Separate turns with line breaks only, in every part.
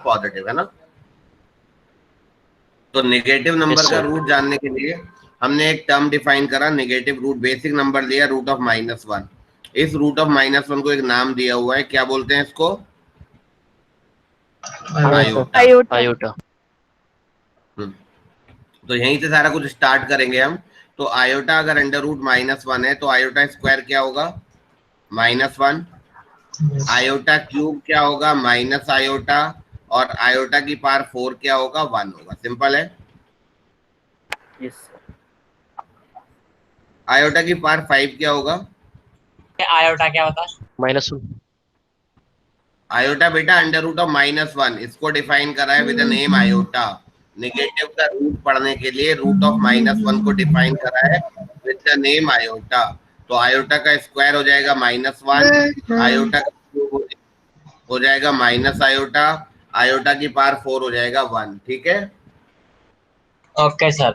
Positive है ना। तो नेगेटिव नंबर का रूट जानने के लिए हमने एक टर्म डिफाइन करा, नेगेटिव रूट, बेसिक नंबर लिया रूट ऑफ -1। इस रूट ऑफ -1 को एक नाम दिया हुआ है, क्या बोलते हैं इसको? आयोटा।
आयोटा।
तो यहीं से सारा कुछ स्टार्ट करेंगे हम। तो आयोटा अगर अंडर रूट -1 है तो आयोटा स्क्वायर क्या होगा? -1। आयोटा क्यूब क्या होगा? Minus iota. और आयोटा की पावर 4 क्या होगा? 1 होगा। सिंपल है। आयोटा की पावर 5 क्या होगा?
आयोटा क्या होता है?
-1।
आयोटा बेटा अंडर रूट ऑफ -1, इसको डिफाइन करा है with the name iota. Negative का रूट पढ़ने के लिए रूट ऑफ -1 को डिफाइन करा है विद द नेम आयोटा। तो आयोटा का स्क्वायर हो जाएगा -1, आयोटा का क्यूब हो जाएगा माइनस आयोटा, आयोटा की पावर 4 हो जाएगा 1। ठीक है।
Okay sir.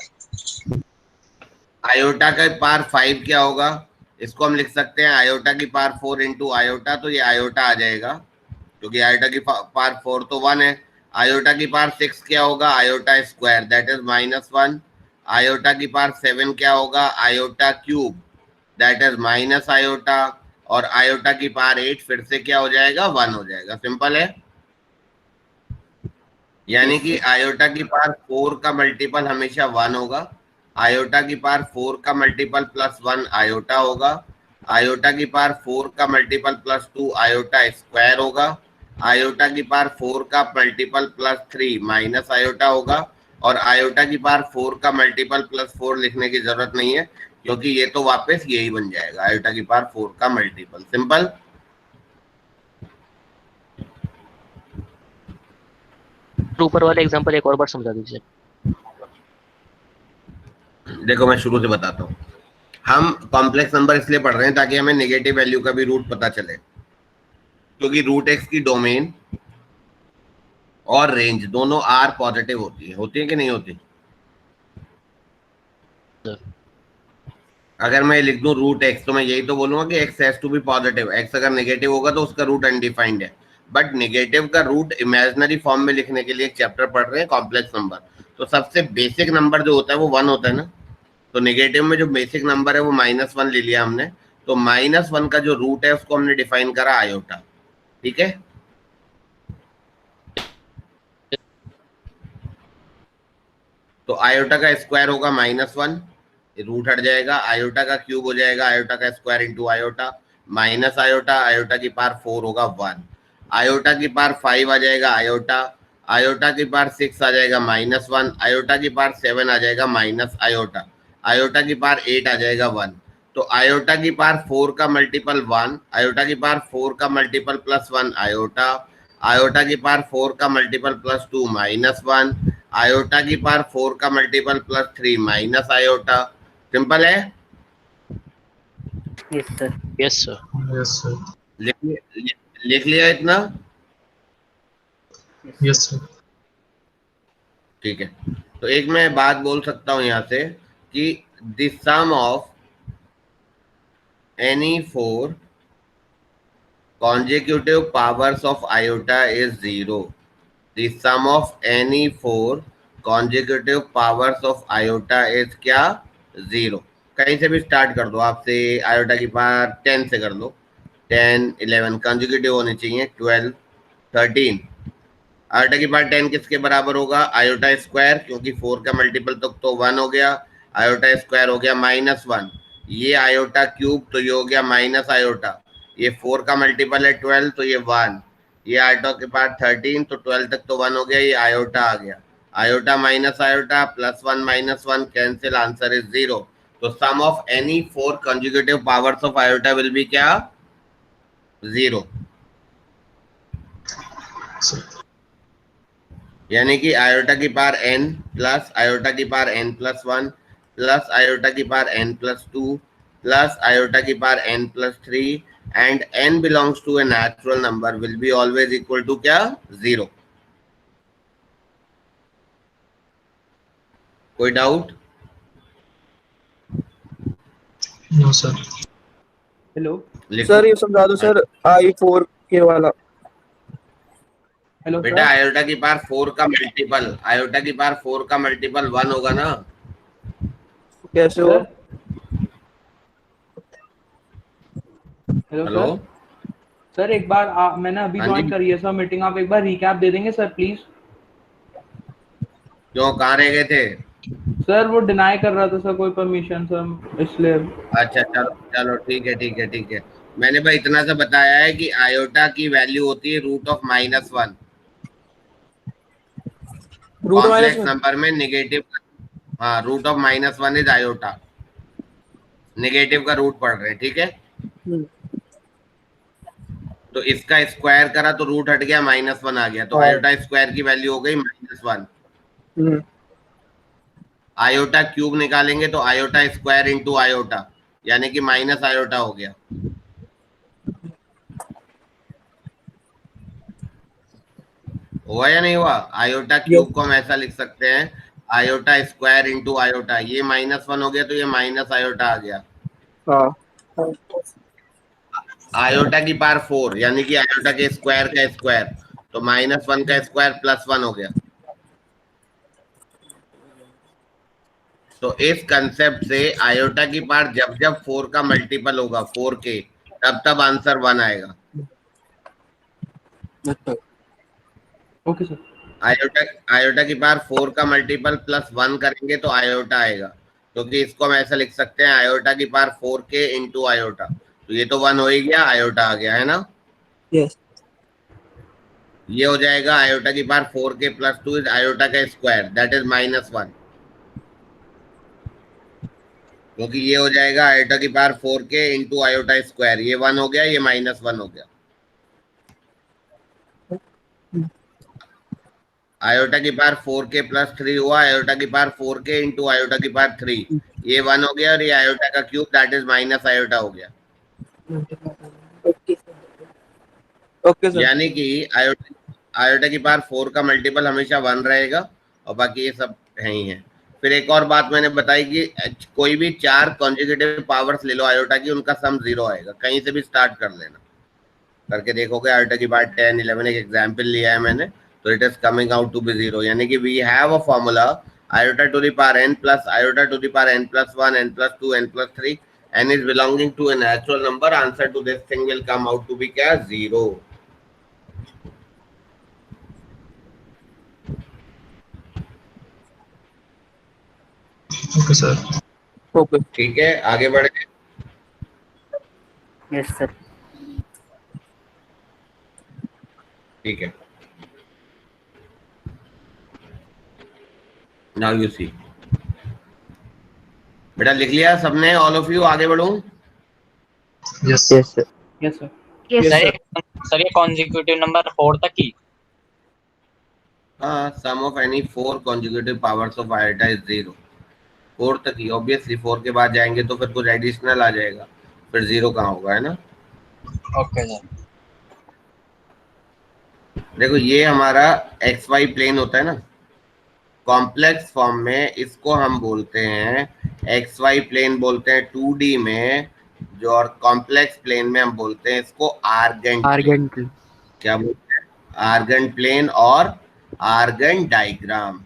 आयोटा का पावर 5 क्या होगा? इसको हम लिख सकते हैं आयोटा की पावर 4 इंटू आयोटा, तो ये आयोटा आ जाएगा क्योंकि आयोटा की पावर 4 तो 1 है। आयोटा की पावर 6 क्या होगा? Iota square, that is -1। Iota की पावर 7 क्या होगा? Iota cube, that is minus iota. और आयोटा की पावर 8 फिर से क्या हो जाएगा? 1 हो जाएगा। सिंपल है। यानी कि आयोटा की पावर 4 का मल्टीपल हमेशा 1 होगा। आयोटा की पावर 4 का मल्टीपल +1 आयोटा होगा। आयोटा की पावर 4 का मल्टीपल +2 आयोटा स्क्वायर होगा। आयोटा की पावर 4 का मल्टीपल +3 माइनस आयोटा होगा। और आयोटा की पावर 4 का मल्टीपल +4 लिखने की जरूरत नहीं है क्योंकि ये तो वापस यही बन जाएगा, आयोटा की पावर 4 का मल्टीपल। सिंपल।
ऊपर वाले एग्जांपल एक और बार समझा दीजिए।
देखो मैं शुरू से बताता हूँ। हम कॉम्प्लेक्स नंबर इसलिए पढ़ रहे हैं ताकि हमें नेगेटिव वैल्यू का भी रूट पता चले, क्योंकि रूट एक्स की डोमेन और रेंज दोनों आर पॉजिटिव होती है कि नहीं होती? अगर मैं लिख दूं रूट एक्स तो मैं यही तो बोलूंगा कि X has to be positive. X अगर नेगेटिव होगा तो उसका रूट अनडिफाइंड है। बट नेगेटिव का रूट इमेजिनरी फॉर्म में लिखने के लिए एक चैप्टर पढ़ रहे हैं, कॉम्प्लेक्स नंबर। तो सबसे बेसिक नंबर जो होता है वो 1 होता है ना। तो नेगेटिव में जो बेसिक नंबर है वो -1 ले लिया हमने। तो -1 का जो रूट है उसको हमने डिफाइन करा आयोटा। ठीक है। तो आयोटा का स्क्वायर होगा -1, रूट हट जाएगा। आयोटा का क्यूब हो जाएगा आयोटा का square into iota, minus iota, iota की पावर 4 होगा 1। आयोटा की पावर 5 आ जाएगा आयोटा, आयोटा की पावर 6 आ जाएगा -1, आयोटा की पावर 7 आ जाएगा माइनस आयोटा, आयोटा की पावर 8 आ जाएगा 1। तो आयोटा की पावर 4 का मल्टीपल 1, आयोटा की पावर 4 का मल्टीपल +1 आयोटा, आयोटा की पावर 4 का मल्टीपल +2 -1, आयोटा की पावर 4 का मल्टीपल +3 माइनस आयोटा। सिंपल है।
Yes sir. Yes sir.
Yes sir.
लिख लिया इतना?
Yes sir.
ठीक है। तो एक मैं बात बोल सकता हूं यहां से कि the sum of any 4 consecutive powers of iota is 0. The sum of any 4 consecutive powers of iota is क्या? 0। कहीं से भी स्टार्ट कर दो, आपसे आयोटा की पावर 10 से कर दो। 10 11 कंजुगेटिव होने चाहिए, 12 13। आयोटा की पावर 10 किसके बराबर होगा? आयोटा स्क्वायर, क्योंकि 4 का मल्टीपल तो 1 हो गया। आयोटा स्क्वायर हो गया -1। ये आयोटा क्यूब तो ये हो गया माइनस आयोटा। ये 4 का मल्टीपल है 12 तो ये 1। ये आयोटा के पास 13 तो 12 तक तो 1 हो गया, ये आयोटा आ गया। Iota minus iota +1 -1 cancel, answer is 0। तो sum of any 4 conjugative powers of iota will be क्या? 0। यानी कि आयोटा की पावर n प्लस आयोटा की पावर n+1 प्लस आयोटा की पावर n+2 प्लस आयोटा की power n+3 and n belongs to a natural number will be always equal to क्या? 0। कोई डाउट?
No sir.
हेलो
लिखो
सर, ये समझा दो सर I4 के वाला। हेलो
बेटा
सर।
आयोटा की पावर 4 का मल्टीपल, आयोटा की पावर 4 का मल्टीपल 1 होगा ना?
कैसे हो?
Sir hello
hello
sir. Sir एक बार मैंने अभी
हाँ
ज्वाइन
जी,
करी है सर मीटिंग, आप एक बार रिकैप दे देंगे सर प्लीज?
क्यों कहाँ रह गए थे?
सर वो डिनाई कर रहा था सर कोई परमिशन सर, इसलिए।
अच्छा चलो चलो, ठीक है ठीक है ठीक है। मैंने भाई इतना सा बताया है कि आयोटा की वैल्यू होती है √-1।
रूट माइनस
कॉम्प्लेक्स
में।
नंबर में निगेटिव, हाँ √-1 इज आयोटा, नेगेटिव का रूट पढ़ रहे हैं, ठीक है।
हम्म,
तो इसका स्क्वायर करा तो रूट हट गया, -1 आ गया, तो
हाँ।
आयोटा स्क्वायर की वैल्यू हो गई -1।
हम्म,
आयोटा क्यूब निकालेंगे तो आयोटा स्क्वायर इंटू आयोटा, यानी कि माइनस आयोटा हो गया। हुआ या नहीं हुआ? आयोटा क्यूब को
यस।
हम ऐसा लिख सकते हैं, आयोटा स्क्वायर इंटू आयोटा, ये -1 हो गया तो ये माइनस आयोटा आ गया।
हाँ।
आयोटा की पावर 4 यानी कि आयोटा के स्क्वायर का स्क्वायर, तो -1 का स्क्वायर +1 हो गया। तो इस कंसेप्ट से आयोटा की पावर जब जब 4 का मल्टीपल होगा 4 के, तब तब आंसर 1 आएगा।
अच्छा।
Okay sir.
आयोटा आयोटा की पावर 4 का मल्टीपल +1 करेंगे तो आयोटा आएगा, क्योंकि इसको हम ऐसा लिख सकते हैं आयोटा की पावर 4 के इंटू आयोटा, तो ये तो 1 हो ही गया, आयोटा आ गया है ना।
यस।
ये हो जाएगा आयोटा की पावर 4 के +2 इज आयोटा का स्क्वायर, दैट इज -1, क्योंकि ये हो जाएगा आयोटा की पावर 4 के इंटू आयोटा स्क्वायर, ये 1 हो गया, ये -1 हो गया। आयोटा की पावर 4 के +3 हुआ, आयोटा की पावर 4 के इंटू आयोटा की पावर 3, ये 1 हो गया, और ये आयोटा का cube that is minus iota हो गया।
Okay sir.
यानी कि आयोटा की पावर 4 का मल्टीपल हमेशा 1 रहेगा, और बाकी ये सब है ही है। फिर एक और बात मैंने बताई कि कोई भी 4 कॉन्जिक्यूटिव पावर्स ले लो आयोटा की, उनका सम 0 आएगा, कहीं से भी स्टार्ट कर लेना, करके देखोगे। आयोटा की पावर 10, 11 एक एग्जाम्पल लिया है मैंने, तो it is coming out to be 0, यानी कि we have a formula iota to the power n plus iota to the power n plus 1 n plus 2 n plus 3, n is belonging to a natural number, answer to this thing will come out to be क्या? 0।
Okay sir.
Okay.
ठीक है, आगे बढ़े।
Yes sir.
ठीक है, now you see. बेटा लिख लिया सबने, ऑल ऑफ यू? आगे बढ़ूं?
Yes
yes sir.
Yes sir.
Yes
sir
sir.
Sir ये कॉन्जिक्यूटिव नंबर 4 तक ही?
हाँ, sum of any 4 conjugative powers of iota is 0। 4 तक ही, ऑब्वियसली 4 के बाद जाएंगे तो फिर कुछ एडिशनल आ जाएगा, फिर 0 कहाँ होगा, है ना।
Okay sir.
देखो ये हमारा एक्स वाई प्लेन होता है ना, कॉम्प्लेक्स फॉर्म में इसको हम बोलते हैं एक्स वाई प्लेन बोलते हैं 2D में, जो, और कॉम्प्लेक्स प्लेन में हम बोलते हैं इसको आर्गन प्लेन।
आर्गेंट।
क्या बोलते हैं? आर्गन प्लेन और Argand diagram,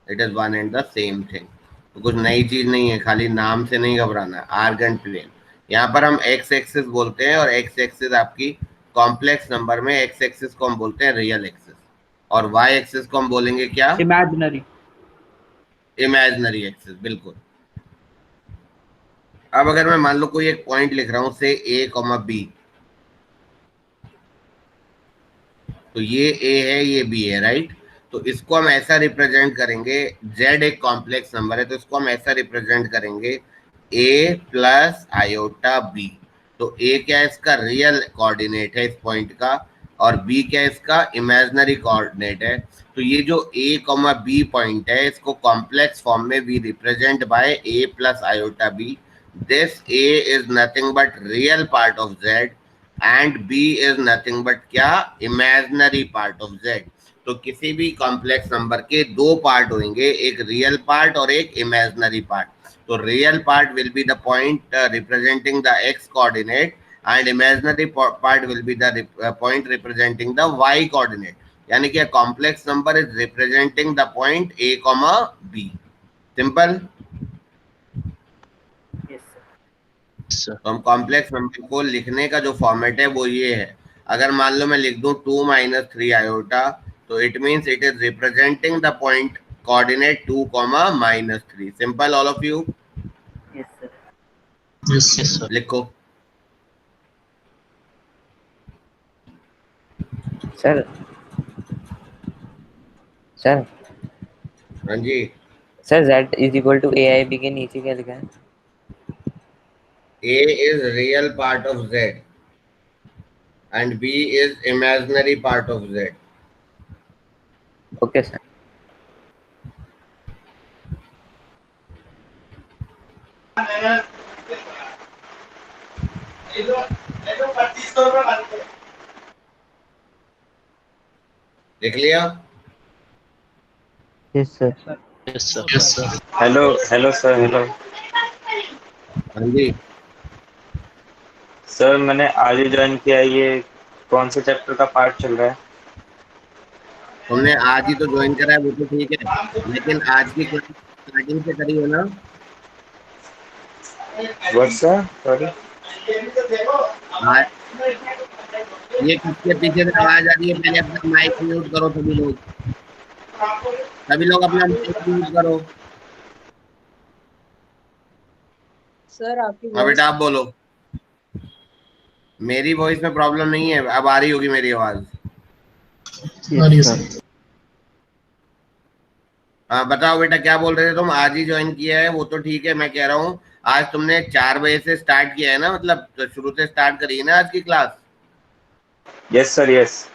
it is one and the same thing. तो कुछ नई चीज नहीं है, खाली नाम से नहीं घबराना है। आर्गन प्लेन, यहाँ पर हम एक्स एक्सिस बोलते हैं, और एक्स एक्सिस आपकी कॉम्प्लेक्स नंबर में एक्स एक्सिस को हम बोलते हैं रियल एक्सिस, और वाई एक्सिस को हम बोलेंगे क्या?
इमेजिनरी।
इमेजिनरी एक्सिस, बिल्कुल। अब अगर मैं मान लो कोई एक पॉइंट लिख रहा हूं से A, B, तो ये A है, ये B है, राइट। तो इसको हम ऐसा रिप्रेजेंट करेंगे, Z एक कॉम्प्लेक्स नंबर है तो इसको हम ऐसा रिप्रेजेंट करेंगे A प्लस आयोटा B। तो A क्या है? इसका रियल कोऑर्डिनेट है इस पॉइंट का, और B क्या है? इसका इमेजिनरी कोऑर्डिनेट है। तो ये जो A, B पॉइंट है, इसको कॉम्प्लेक्स फॉर्म में we represent by A plus iota B। This A is nothing but real part of Z and B is nothing but क्या? Imaginary part of Z। तो किसी भी कॉम्प्लेक्स नंबर के दो part होंगे, एक रियल पार्ट और एक इमेजिनरी पार्ट। तो real part will be the point representing the x coordinate, and imaginary part will be the point representing the y coordinate. यानी कि complex number is representing the point a comma b. Simple.
Sir
तो हम complex number को लिखने का जो format है वो ये है. अगर मान लो मैं लिख दूं 2 - 3 आयोटा, तो it means it is representing the point coordinate 2, -3. Simple all of you.
Yes, sir.
Yes sir
लिखो.
सर सर
हाँ जी.
Sir z is equal to AIB के नीचे क्या लिखा है?
A is real part of Z and B is imaginary part of Z.
Okay sir.
लिख लिया.
Yes sir.
Yes sir
Yes, sir.
Hello hello sir, hello
हाँ जी.
Sir, मैंने आज ही ज्वाइन किया है। ये कौन से चैप्टर का पार्ट चल रहा है?
तुमने आज ही तो ज्वाइन करा है वो तो ठीक है, लेकिन आज की क्लास स्टार्टिंग से करी है ना.
What sir? सॉरी।
आज ये किसके पीछे से आवाज आ रही है? पहले अपना माइक म्यूट करो सभी लोग. सभी लोग अपना माइक म्यूट करो.
सर आपकी
हाँ बेटा आप बोलो. मेरी वॉइस में प्रॉब्लम नहीं है, अब आ रही होगी मेरी आवाज.
Yes, sir.
हाँ बताओ बेटा क्या बोल रहे थे तुम? आज ही ज्वाइन किया है वो तो ठीक है, मैं कह रहा हूँ आज तुमने 4 बजे से स्टार्ट किया है ना, मतलब तो शुरू से स्टार्ट करी है ना आज की क्लास.
Yes sir, yes.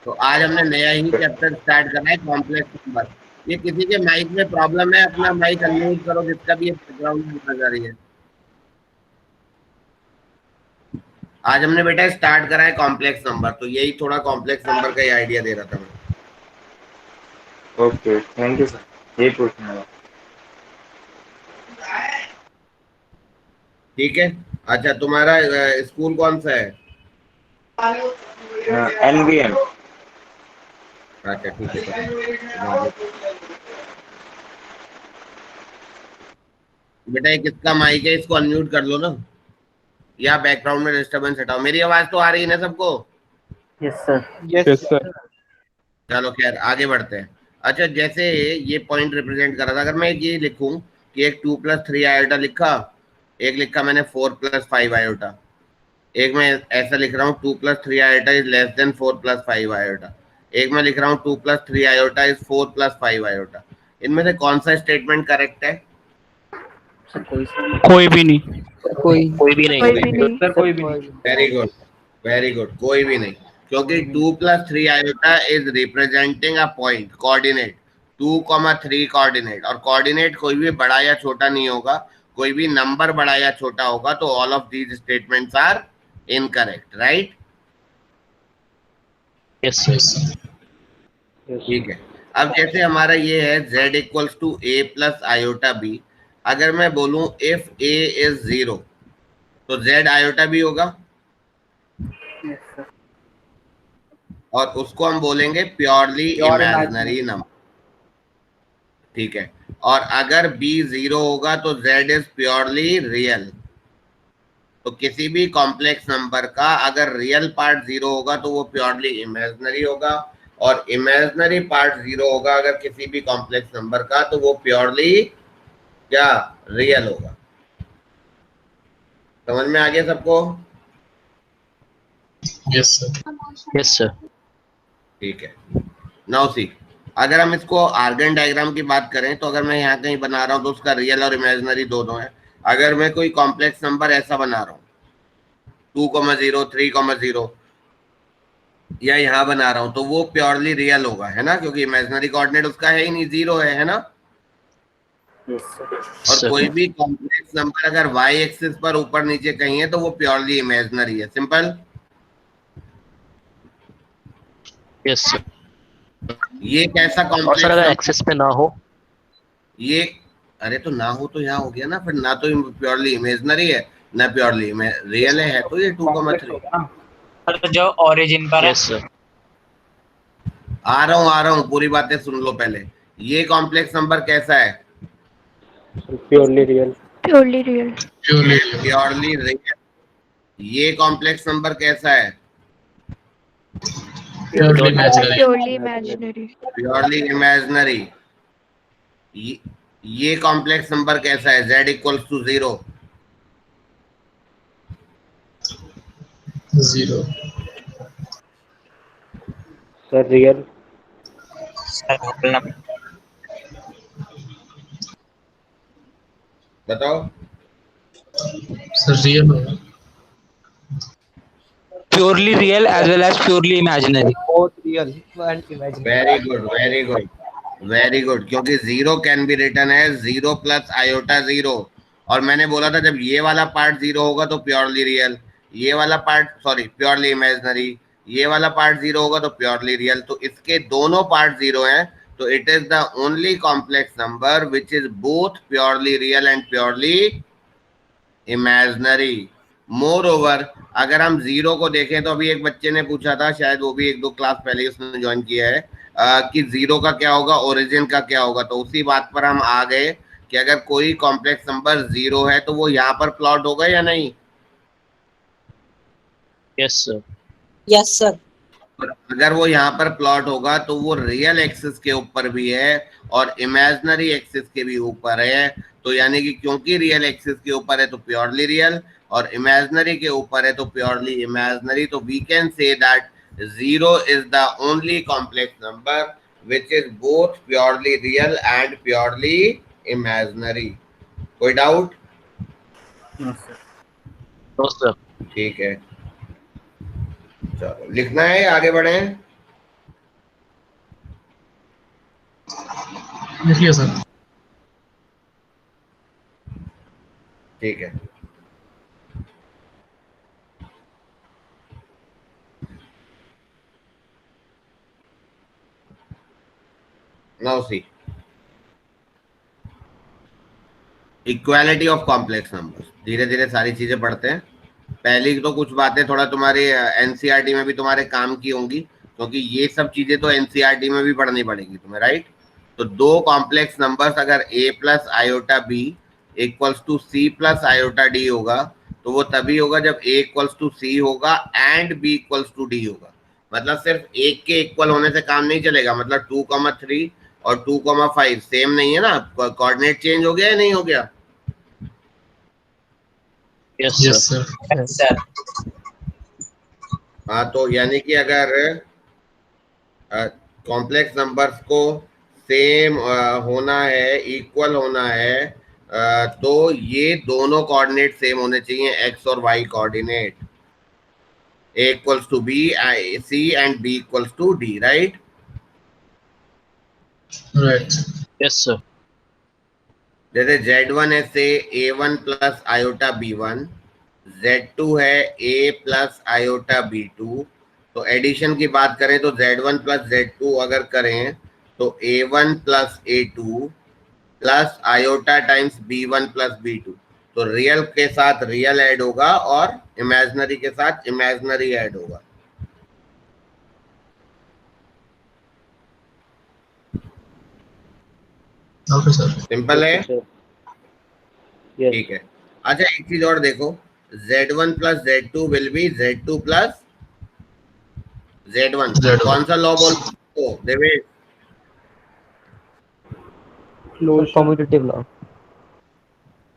तो आज हमने नया ही चैप्टर स्टार्ट करना है, कॉम्प्लेक्स नंबर. ये किसी के माइक में प्रॉब्लम है, अपना माइक अनम्यूट करो जिसका भी बैकग्राउंड में आवाज आ रही है. आज हमने बेटा स्टार्ट करा है कॉम्प्लेक्स नंबर, तो यही थोड़ा कॉम्प्लेक्स नंबर का ही आइडिया दे रहा था मैं.
Okay, thank you sir. ये पूछना था।
ठीक है. अच्छा तुम्हारा स्कूल कौन सा है?
NVM।
अच्छा ठीक है. बेटा ये किसका माइक है, इसको अनम्यूट कर लो ना, या बैकग्राउंड में डिस्टरबेंस हटाओ. मेरी आवाज तो आ रही है ना सबको?
Yes sir.
Yes sir.
चलो खैर आगे बढ़ते हैं. अच्छा जैसे ये पॉइंट रिप्रेजेंट कर रहा था, अगर मैं ये लिखूं कि एक 2 + 3 आयोटा लिखा, एक लिखा मैंने 4 + 5 आयोटा, एक मैं ऐसा लिख रहा हूँ 2 + 3 iota is less than 4 + 5 iota, एक मैं लिख रहा हूँ 2 + 3 आयोटा इज 4 + 5 आयोटा. इनमें से कौन सा स्टेटमेंट करेक्ट है?
कोई भी नहीं.
कोई भी नहीं.
सर कोई भी नहीं.
Very good, very good. कोई भी नहीं, क्योंकि 2 + 3 iota is representing a point coordinate 2, 3 coordinate, और कोऑर्डिनेट कोई भी बड़ा या छोटा नहीं होगा, कोई भी नंबर बड़ा या छोटा होगा. तो all of these statements are incorrect, right?
Yes
Yes, sir.
ठीक है. अब जैसे हमारा ये है z = a + आयोटा b, अगर मैं बोलूं इफ a is 0 तो z आयोटा b होगा, और उसको हम बोलेंगे प्योरली इमेजिनरी नंबर. ठीक है. और अगर b 0 होगा तो z इज प्योरली रियल. तो किसी भी कॉम्प्लेक्स नंबर का अगर रियल पार्ट 0 होगा तो वो प्योरली इमेजिनरी होगा, और इमेजिनरी पार्ट 0 होगा अगर किसी भी कॉम्प्लेक्स नंबर का, तो वो प्योरली क्या रियल होगा. समझ में आ गया सबको?
Yes, sir.
Yes sir.
ठीक है. नाउ सी, अगर हम इसको आर्गन डायग्राम की बात करें, तो अगर मैं यहाँ कहीं बना रहा हूँ तो उसका रियल और इमेजिनरी दोनों है. अगर मैं कोई कॉम्प्लेक्स नंबर ऐसा बना रहा हूँ 2, 0, 3, 0, या यहाँ बना रहा हूँ, तो वो प्योरली रियल होगा, है ना, क्योंकि इमेजिनरी कोऑर्डिनेट उसका है ही नहीं, 0 है ना. और कोई भी कॉम्प्लेक्स नंबर अगर y एक्सिस पर ऊपर नीचे कहीं है तो वो प्योरली इमेजिनरी है. सिंपल.
Yes sir.
ये कैसा
और सर
कॉम्प्लेक्स
अगर
नंबर?
एक्सेस पे ना हो?
ये अरे तो ना हो तो यहाँ हो गया ना, फिर ना तो प्योरली इमेजिनरी है, ना प्योरली में रियल है तो ये 2,3
होगा ना।
जो ओरिजिन पर है।
Yes, sir.
आ रहा हूँ पूरी बातें सुन लो पहले। ये कॉम्प्लेक्स नंबर कैसा है?
Purely real.
Purely real.
Purely real. ये कॉम्प्लेक्स नंबर कैसा है?
Purely imaginary.
Purely imaginary. ये कॉम्प्लेक्स नंबर कैसा है? z equals to 0।
0.
Sir real.
बताओ।
Sir, real होगा.
Purely real as well as purely imaginary.
Both real and imaginary.
Very good, very good, very good. क्योंकि 0 can be written as 0 plus iota 0। और मैंने बोला था जब ये वाला पार्ट 0 होगा तो प्योरली रियल, ये वाला पार्ट सॉरी प्योरली इमेजिनरी, ये वाला पार्ट 0 होगा तो प्योरली रियल। तो इसके दोनों पार्ट 0 हैं, तो it is the only complex number which is both purely real and purely imaginary. More over अगर हम 0 को देखें तो अभी एक बच्चे ने पूछा था, शायद वो भी 1-2 क्लास पहले उसने ज्वाइन किया है, कि 0 का क्या होगा, ओरिजिन का क्या होगा। तो उसी बात पर हम आ गए कि अगर कोई कॉम्प्लेक्स नंबर 0 है तो वो यहाँ पर प्लॉट होगा या नहीं?
Yes, sir.
Yes sir.
अगर वो यहाँ पर प्लॉट होगा तो वो रियल एक्सिस के ऊपर भी है और इमेजिनरी एक्सिस के भी ऊपर है। तो यानी कि क्योंकि रियल एक्सिस के ऊपर है तो प्योरली रियल और इमेजिनरी के ऊपर है तो प्योरली इमेजिनरी। तो we can say that 0 is the only complex number which is both purely real and purely imaginary. कोई डाउट?
No, sir.
ठीक है, चलो लिखना है, आगे बढ़े।
लिखिए सर.
ठीक है, now see equality of complex numbers. धीरे धीरे सारी चीजें पढ़ते हैं। पहली तो कुछ बातें थोड़ा तुम्हारे एनसीईआरटी में भी तुम्हारे काम की होंगी, क्योंकि ये सब चीजें तो एनसीईआरटी में भी पढ़नी पड़ेगी तुम्हें, राइट? तो दो कॉम्प्लेक्स नंबर्स अगर a plus iota b equals to c plus iota d होगा तो वो तभी होगा जब a इक्वल्स टू c होगा and b equals to d होगा। मतलब सिर्फ एक के इक्वल होने से काम नहीं चलेगा। मतलब 2,3 और 2,5 सेम नहीं है ना, कोऑर्डिनेट चेंज हो गया या नहीं हो गया?
Yes,
Yes
sir.
sir.
Sir
हाँ, तो यानी कि अगर कॉम्प्लेक्स नंबर्स को सेम होना है, इक्वल होना है, तो ये दोनों कोऑर्डिनेट सेम होने चाहिए, एक्स और y coordinate. a equals to b, c and b equals to d, right?
Right.
Yes, sir.
जैसे z1 है से a1 plus iota b1, z2 है a प्लस आयोटा b2। तो एडिशन की बात करें तो z1 प्लस z2 अगर करें तो a1 plus a2 plus iota times b1 plus b2। तो रियल के साथ रियल ऐड होगा और इमेजिनरी के साथ इमेजिनरी ऐड होगा।
Okay sir.
सिंपल है,
यस
ठीक है। अच्छा एक चीज और देखो, z1 plus z2 will be z2 plus z1।
Z1।
कौन सा लॉ बोलते हो देवेश?
Commutative law.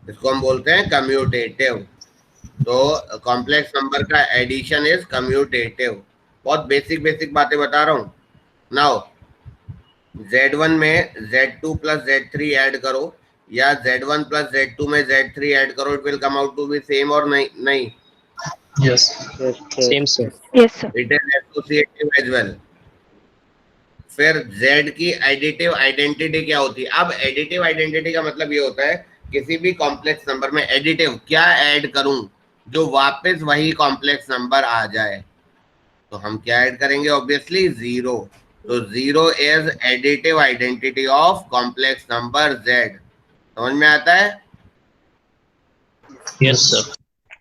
इसको हम बोलते हैं कम्यूटेटिव। तो कॉम्प्लेक्स नंबर का एडिशन इज कम्यूटेटिव। बहुत बेसिक बेसिक बातें बता रहा हूँ। नाउ z1 में z2 प्लस z3 ऐड करो या z1 प्लस z2 में z3 ऐड करो, it will come out to be same और नहीं?
Yes.
Same, sir.
Yes sir.
It is associative as well. फिर z की एडिटिव आइडेंटिटी क्या होती है? अब एडिटिव आइडेंटिटी का मतलब ये होता है किसी भी कॉम्प्लेक्स नंबर में एडिटिव क्या ऐड करूं जो वापस वही कॉम्प्लेक्स नंबर आ जाए। तो हम क्या ऐड करेंगे? ऑब्वियसली 0। तो 0 is additive identity of complex number z। समझ में आता है?
Yes, sir.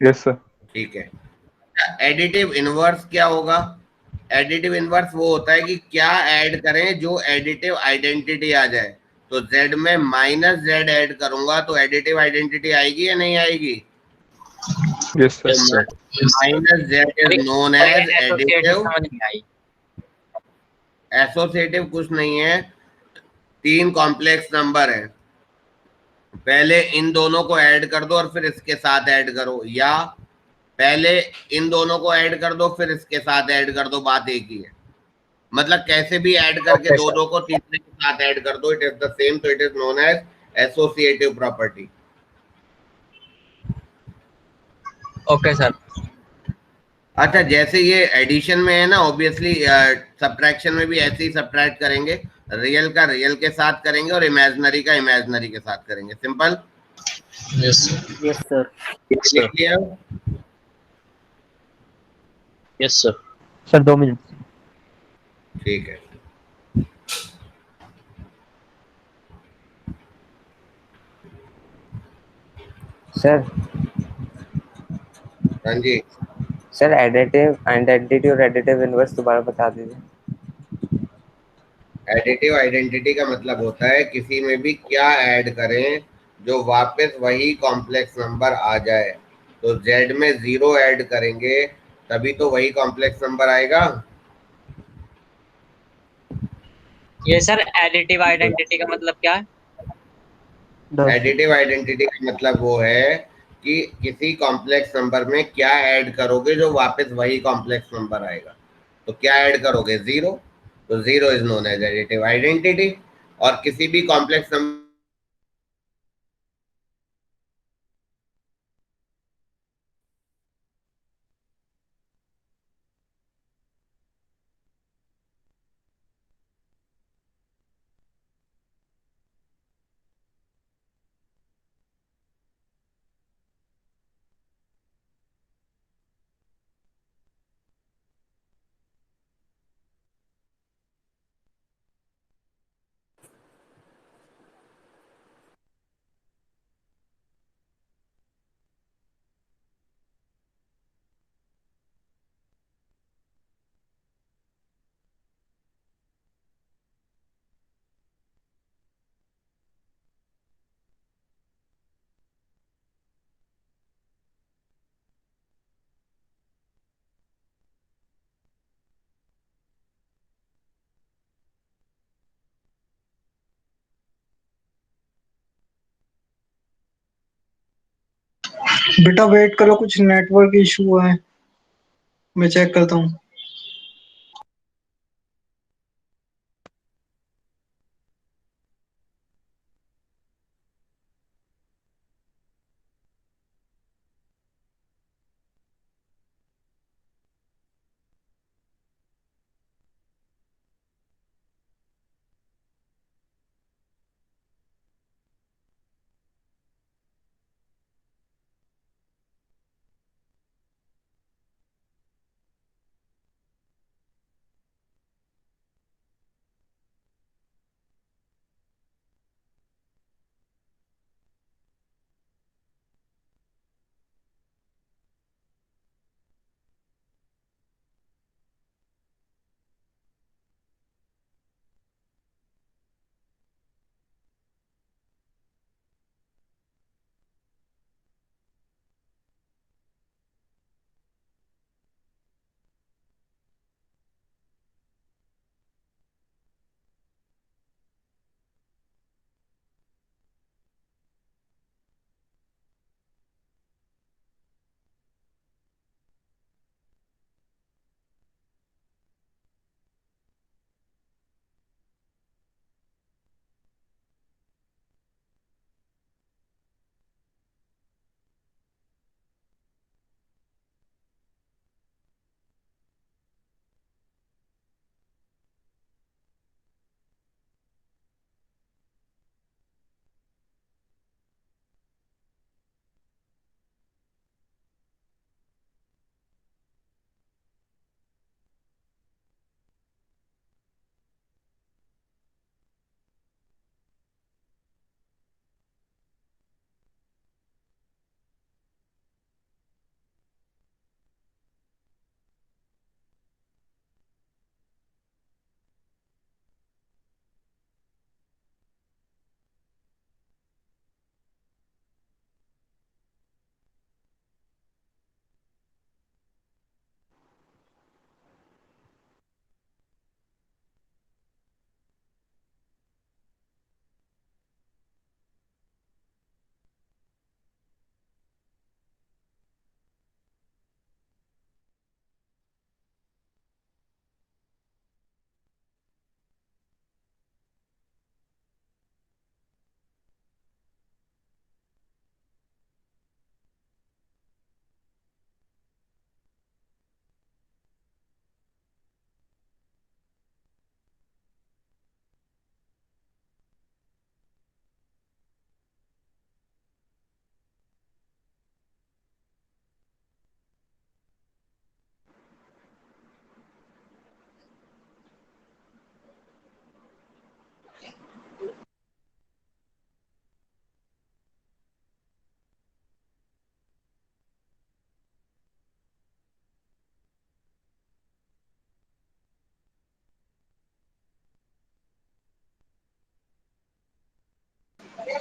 Yes sir.
ठीक है। एडिटिव इनवर्स क्या होगा? एडिटिव इनवर्स वो होता है कि क्या ऐड करें जो एडिटिव आइडेंटिटी आ जाए। तो z में माइनस जेड ऐड करूंगा तो एडिटिव आइडेंटिटी आएगी या नहीं आएगी?
Yes sir.
Yes, sir.
Minus z is known as additive.
समझ नहीं आई।
एसोसिएटिव कुछ नहीं है, 3 कॉम्प्लेक्स नंबर है, पहले इन दोनों को ऐड कर दो और फिर इसके साथ ऐड करो, या पहले इन दोनों को ऐड कर दो फिर इसके साथ ऐड कर दो, बात एक ही है। मतलब कैसे भी ऐड करके
Okay,
दो
sir.
दो को तीसरे के साथ ऐड कर दो, इट इज द सेम, तो it is known as associative property.
Okay sir.
अच्छा, जैसे ये एडिशन में है ना, ऑब्वियसली सब्ट्रैक्शन में भी ऐसे ही सब्ट्रैक्ट करेंगे, रियल का रियल के साथ करेंगे और इमेजिनरी का इमेजिनरी के साथ करेंगे, simple.
Yes, sir.
Yes, sir.
Yes, sir.
Clear?
Yes, sir.
Sir, 2 minutes.
ठीक है।
सर
हाँ जी,
सर एडिटिव आइडेंटिटी और एडिटिव इनवर्स दोबारा बता दीजिए।
एडिटिव आइडेंटिटी का मतलब होता है किसी में भी क्या ऐड करें जो वापस वही कॉम्प्लेक्स नंबर आ जाए। तो z में 0 ऐड करेंगे तभी तो वही कॉम्प्लेक्स नंबर आएगा।
ये सर एडिटिव आइडेंटिटी का मतलब क्या है?
एडिटिव आइडेंटिटी का मतलब वो है कि किसी कॉम्प्लेक्स नंबर में क्या ऐड करोगे जो वापस वही कॉम्प्लेक्स नंबर आएगा। तो क्या ऐड करोगे? 0, तो 0 is known as additive identity. और किसी भी कॉम्प्लेक्स नंबर
बेटा वेट करो, कुछ नेटवर्क इशू है, मैं चेक करता हूँ।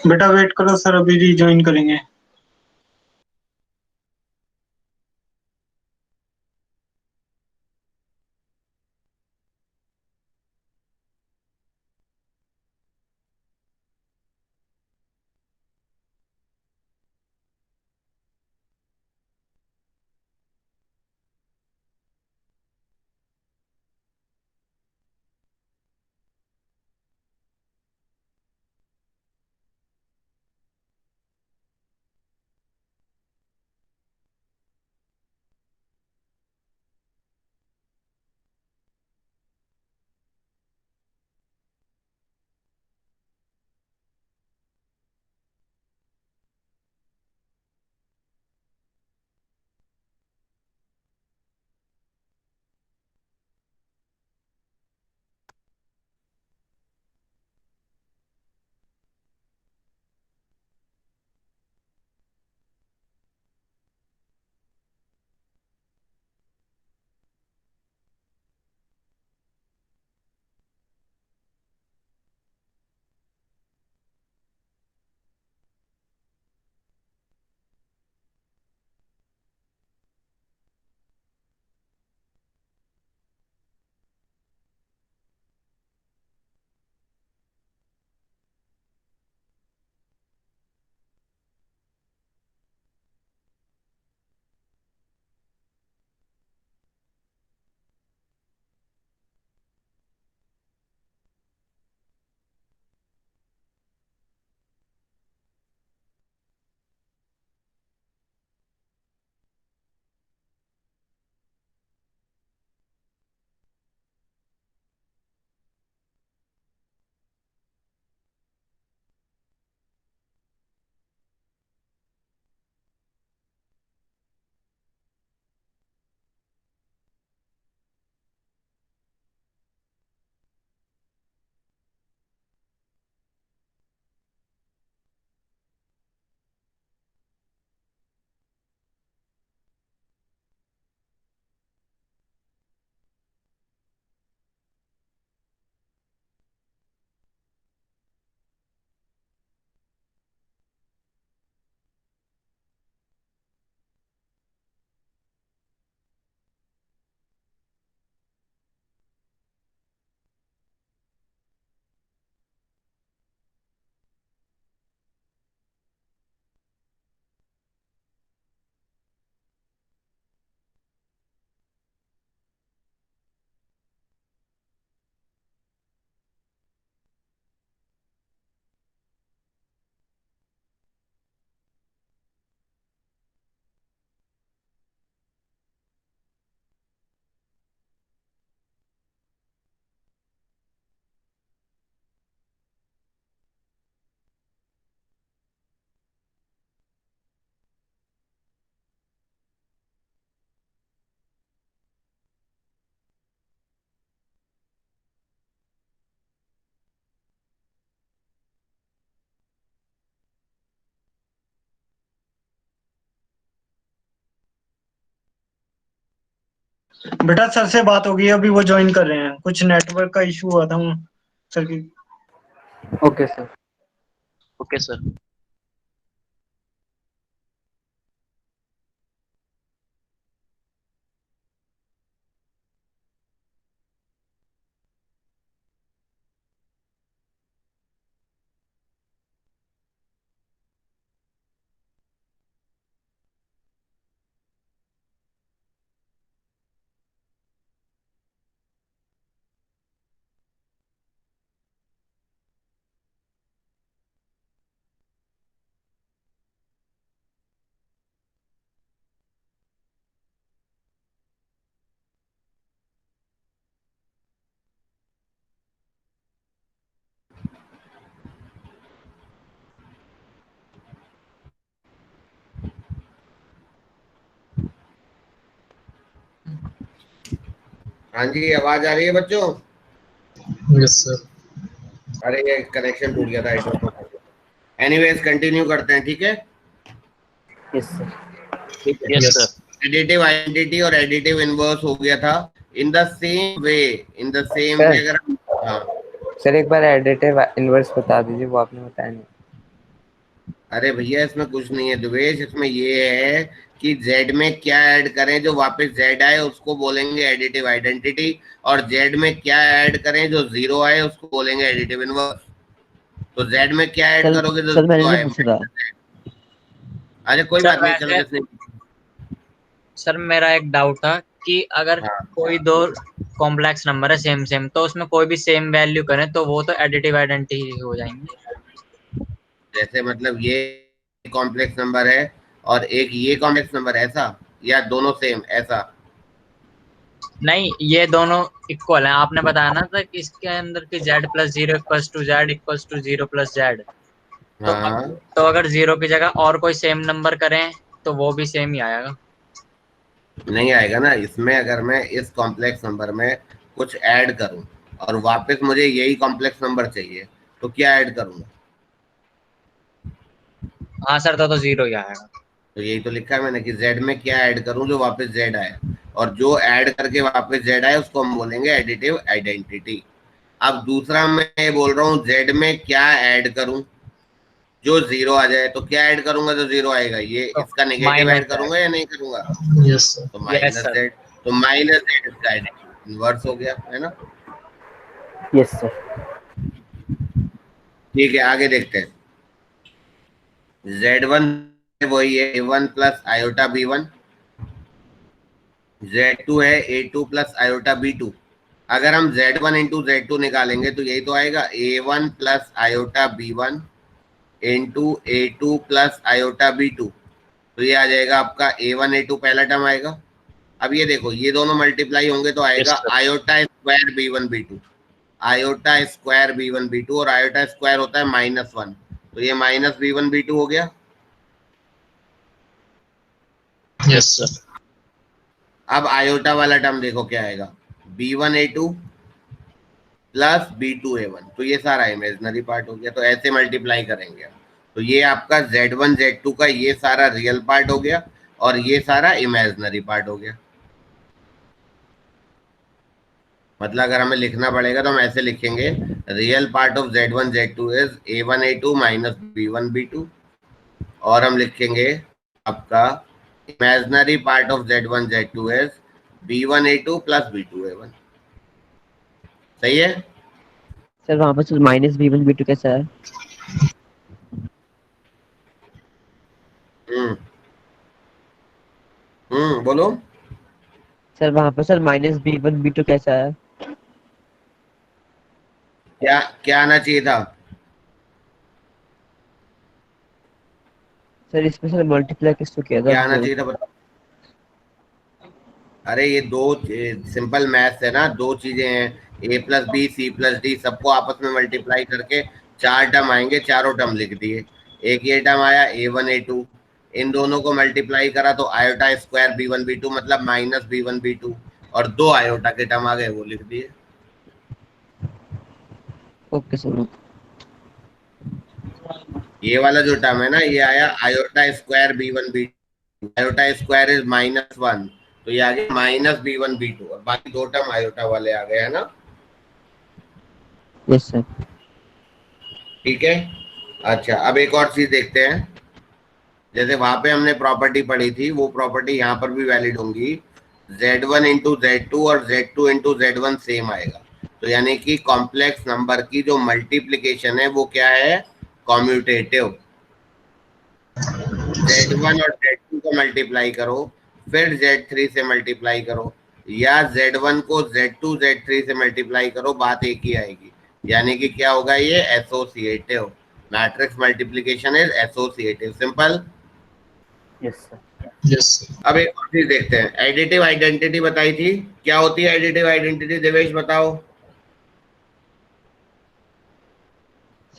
बेटा वेट करो सर, अभी रिज्वाइन करेंगे। बेटा सर से बात हो गई, अभी वो ज्वाइन कर रहे हैं। कुछ नेटवर्क का इशू हुआ था सर की।
Okay sir.
Okay sir.
हाँ जी, आवाज आ रही है बच्चों?
Yes sir.
अरे ये कनेक्शन टूट गया था। एनीवेज कंटिन्यू करते हैं, ठीक है?
Yes sir.
ठीक है।
Yes
yes
sir.
Additive identity और एडिटिव इनवर्स हो गया था। In the same way
sir
अगर हाँ
सर एक बार एडिटिव इनवर्स बता दीजिए, वो आपने बताया नहीं।
अरे भैया इसमें कुछ नहीं है दुवेश, इसमें ये है कि z में क्या ऐड करें जो वापस z आए उसको बोलेंगे एडिटिव आइडेंटिटी, और z में क्या ऐड करें जो 0 आए उसको बोलेंगे एडिटिव इनवर्स। तो z में क्या ऐड करोगे जो
सर मैंने
0
नहीं
आए?
पूछा था।
अरे कोई
सर,
बात नहीं, चलो
वैसे
किसने।
सर मेरा एक डाउट था कि अगर
हाँ।
कोई दो कॉम्प्लेक्स नंबर है सेम सेम, तो उसमें कोई भी सेम वैल्यू करें तो वो तो एडिटिव आइडेंटिटी हो जाएंगे।
जैसे मतलब ये कॉम्प्लेक्स नंबर है और एक ये कॉम्प्लेक्स नंबर, ऐसा? या दोनों सेम ऐसा?
नहीं, ये दोनों इक्वल हैं। आपने बताया ना था कि इसके अंदर की z plus zero equals to z equals to zero plus z. तो
हाँ।
तो अगर जीरो की जगह और कोई सेम नंबर करें तो वो भी सेम ही आएगा।
नहीं आएगा ना, इसमें अगर मैं इस कॉम्प्लेक्स नंबर में कुछ ऐड करूं और वापस मुझे यही कॉम्प्लेक्स नंबर चाहिए तो क्या ऐड करूंगा?
हाँ सर, तो जीरो ही आएगा।
तो यही तो लिखा है मैंने कि z में क्या ऐड करूं जो वापस z आए, और जो ऐड करके वापस z आए उसको हम बोलेंगे एडिटिव आइडेंटिटी। अब दूसरा मैं ये बोल रहा हूँ z में क्या ऐड करूं जो 0 आ जाए, तो क्या ऐड करूंगा जो 0 आएगा? ये
तो
इसका नेगेटिव
माइनस
ऐड करूंगा या नहीं करूंगा?
Yes sir.
तो
यस
माइनस
सर।
z, तो माइनस z इसका इनवर्स हो गया है ना।
Yes sir.
ठीक है, आगे देखते हैं। Z1 वही है A1 plus iota B1, Z2 है A2 प्लस आयोटा B2। अगर हम Z1 इंटू Z2 निकालेंगे तो यही तो आएगा, A1 plus iota B1 into A2 plus iota B2। तो ये आ जाएगा आपका A1 A2 पहला टर्म आएगा। अब ये देखो, ये दोनों मल्टीप्लाई होंगे तो आएगा iota square B1 B2, iota square B1 B2, और आयोटा स्क्वायर होता है -1, तो ये माइनस B1 B2 हो गया।
Yes sir.
अब आयोटा वाला टर्म देखो क्या आएगा, B1 A2 plus B2 A1, तो ये सारा इमेजिनरी पार्ट हो गया। तो ऐसे मल्टीप्लाई करेंगे, तो ये आपका Z1 Z2 का ये सारा रियल पार्ट हो गया और ये सारा इमेजिनरी पार्ट हो गया। मतलब अगर हमें लिखना पड़ेगा तो हम ऐसे लिखेंगे, real part of Z1 Z2 is A1 A2 minus B1 B2, और हम लिखेंगे आपका imaginary part of Z1 Z2 is B1 A2 plus B2 A1। सही है?
सर वहाँ पर माइनस B1 B2 कैसा है?
बोलो।
सर वहाँ पर सर माइनस B1 B2 कैसा है?
क्या क्या आना चाहिए था?
सर इसमें सर मल्टीप्लाई किसको किया था?
क्या आना चाहिए था बताओ। अरे ये दो सिंपल मैथ्स है ना, दो चीजें हैं, a plus b c plus d, सबको आपस में मल्टीप्लाई करके 4 टर्म आएंगे, चारों टर्म लिख दिए। एक ये टर्म आया A1 A2, इन दोनों को मल्टीप्लाई करा तो आयोटा स्क्वायर B1 B2 मतलब माइनस B1 B2, और दो आयोटा के टर्म आ गए वो लिख दिए।
Okay sir.
ये वाला जो टर्म है ना, ये आया iota square B1 B2, iota square is -1, तो ये आ गया माइनस B1 B2, और बाकी दो टर्म आयोटा वाले आ गए है ना।
Yes sir.
ठीक है। अच्छा, अब एक और चीज देखते हैं। जैसे वहां पे हमने प्रॉपर्टी पढ़ी थी, वो प्रॉपर्टी यहाँ पर भी वैलिड होंगी। Z1 इंटू Z2 और Z2 इंटू Z1 सेम आएगा, तो यानी कि कॉम्प्लेक्स नंबर की जो मल्टीप्लीकेशन है वो क्या है? कॉम्यूटेटिव। Z1 और Z2 को मल्टीप्लाई करो, फिर Z3 से मल्टीप्लाई करो, या Z1 को Z2 Z3 से मल्टीप्लाई करो, बात एक ही आएगी। यानी कि क्या होगा? ये associative. Matrix multiplication is associative. Simple.
Yes sir.
Yes sir.
अब एक और चीज देखते हैं, एडिटिव आइडेंटिटी बताई थी, क्या होती है एडिटिव आइडेंटिटी? देवेश बताओ।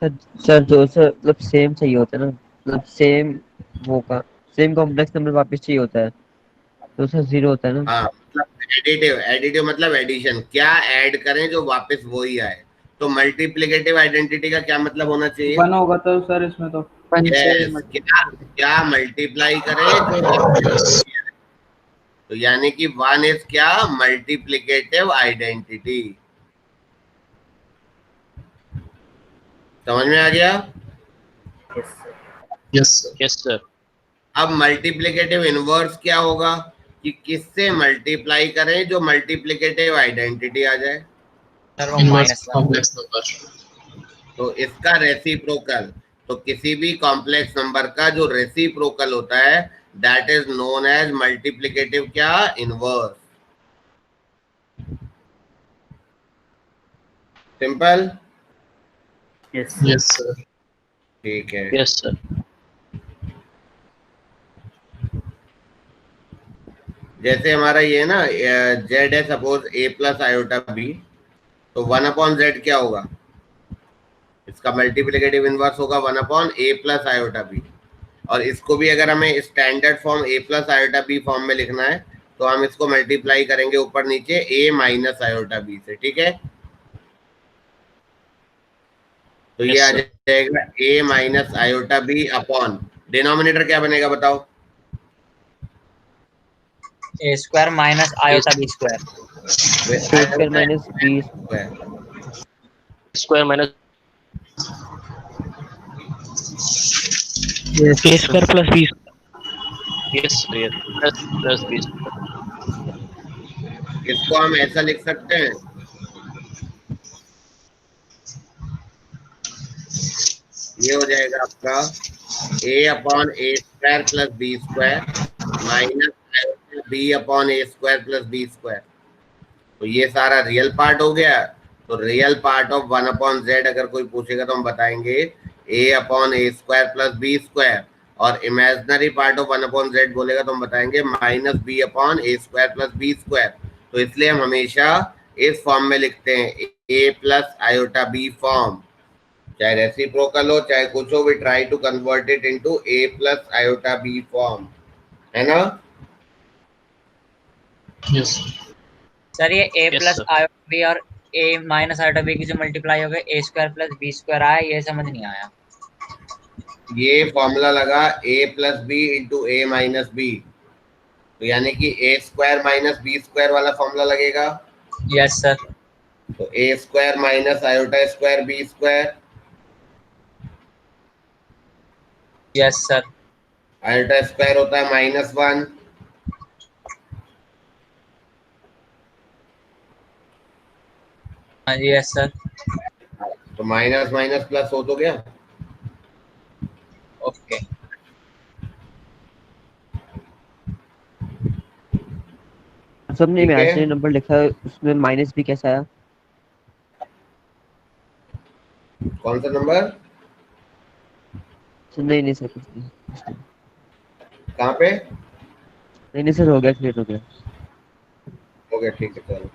सर जो सर मतलब सेम चाहिए होता है ना, मतलब सेम वो का सेम कॉम्प्लेक्स नंबर वापस चाहिए होता है, तो सर 0 होता है ना।
हाँ, मतलब एडिटिव, एडिटिव मतलब एडिशन, क्या ऐड करें जो वापस वही आए। तो मल्टीप्लिकेटिव आइडेंटिटी का क्या मतलब होना चाहिए?
1 होगा तो सर इसमें तो
यस, क्या मल्टीप्लाई करें जो वापस, तो यानी कि 1 इज क्या? Multiplicative identity. समझ में आ गया?
Yes sir.
Yes, sir.
Yes, sir.
अब मल्टीप्लिकेटिव इनवर्स क्या होगा कि किससे मल्टीप्लाई करें जो मल्टीप्लिकेटिव आइडेंटिटी आ जाए।
सर वो
Inverse
माइनस
complex number.
तो इसका रेसिप्रोकल, तो किसी भी कॉम्प्लेक्स नंबर का जो रेसिप्रोकल होता है that is known as multiplicative क्या, inverse. Simple.
Yes.
Yes, sir.
ठीक है।
Yes, sir.
जैसे हमारा ये ना जेड है सपोज ए प्लस आयोटा बी, तो 1/z क्या होगा, इसका मल्टीप्लिकेटिव इनवर्स होगा 1/a प्लस आयोटा बी। और इसको भी अगर हमें standard form a plus iota b form में लिखना है तो हम इसको मल्टीप्लाई करेंगे ऊपर नीचे a माइनस आयोटा बी से, ठीक है। तो ये आ
Yes, sir.
जाएगा a minus iota b upon denominator क्या बनेगा बताओ,
a square minus iota b square.
A square minus b
Square minus
a square plus b.
yes, sir. Yes. Plus B square.
इसको हम ऐसा लिख सकते हैं, ये हो जाएगा आपका a upon a square plus b square minus b upon a square plus b square. तो ये सारा रियल पार्ट हो गया। तो रियल पार्ट ऑफ 1/z अगर कोई पूछेगा तो हम बताएंगे a upon a square plus b square, और इमेजिनरी पार्ट ऑफ 1/z बोलेगा तो हम बताएंगे minus b upon a square plus b square. तो इसलिए हम हमेशा इस फॉर्म में लिखते हैं a plus iota b form, चाहे रेसिप्रोकल हो चाहे कुछ हो, we try to convert it into a plus iota b form, है ना।
Yes.
सर ये a
Yes,
plus
sir.
Iota b और ए माइनस आयोटा बी की जो मल्टीप्लाई हो गया a square plus b square आया, ये समझ नहीं आया।
ये फॉर्मूला लगा a plus b into a minus b, तो यानी कि a square minus b square वाला फॉर्मूला लगेगा।
Yes sir.
तो a square minus iota square b square,
yes sir.
Iota square होता है -1,
हाँ जी यस सर।
तो माइनस माइनस प्लस हो तो गया।
ओके।
सबने
ठीक है।
इमेजिनरी नंबर लिखा है उसमें माइनस भी कैसा आया?
कौन सा नंबर,
नहीं सर कुछ नहीं।
कहाँ पे,
नहीं सर हो गया, क्लियर हो गया।
हो गया, ठीक है चलो।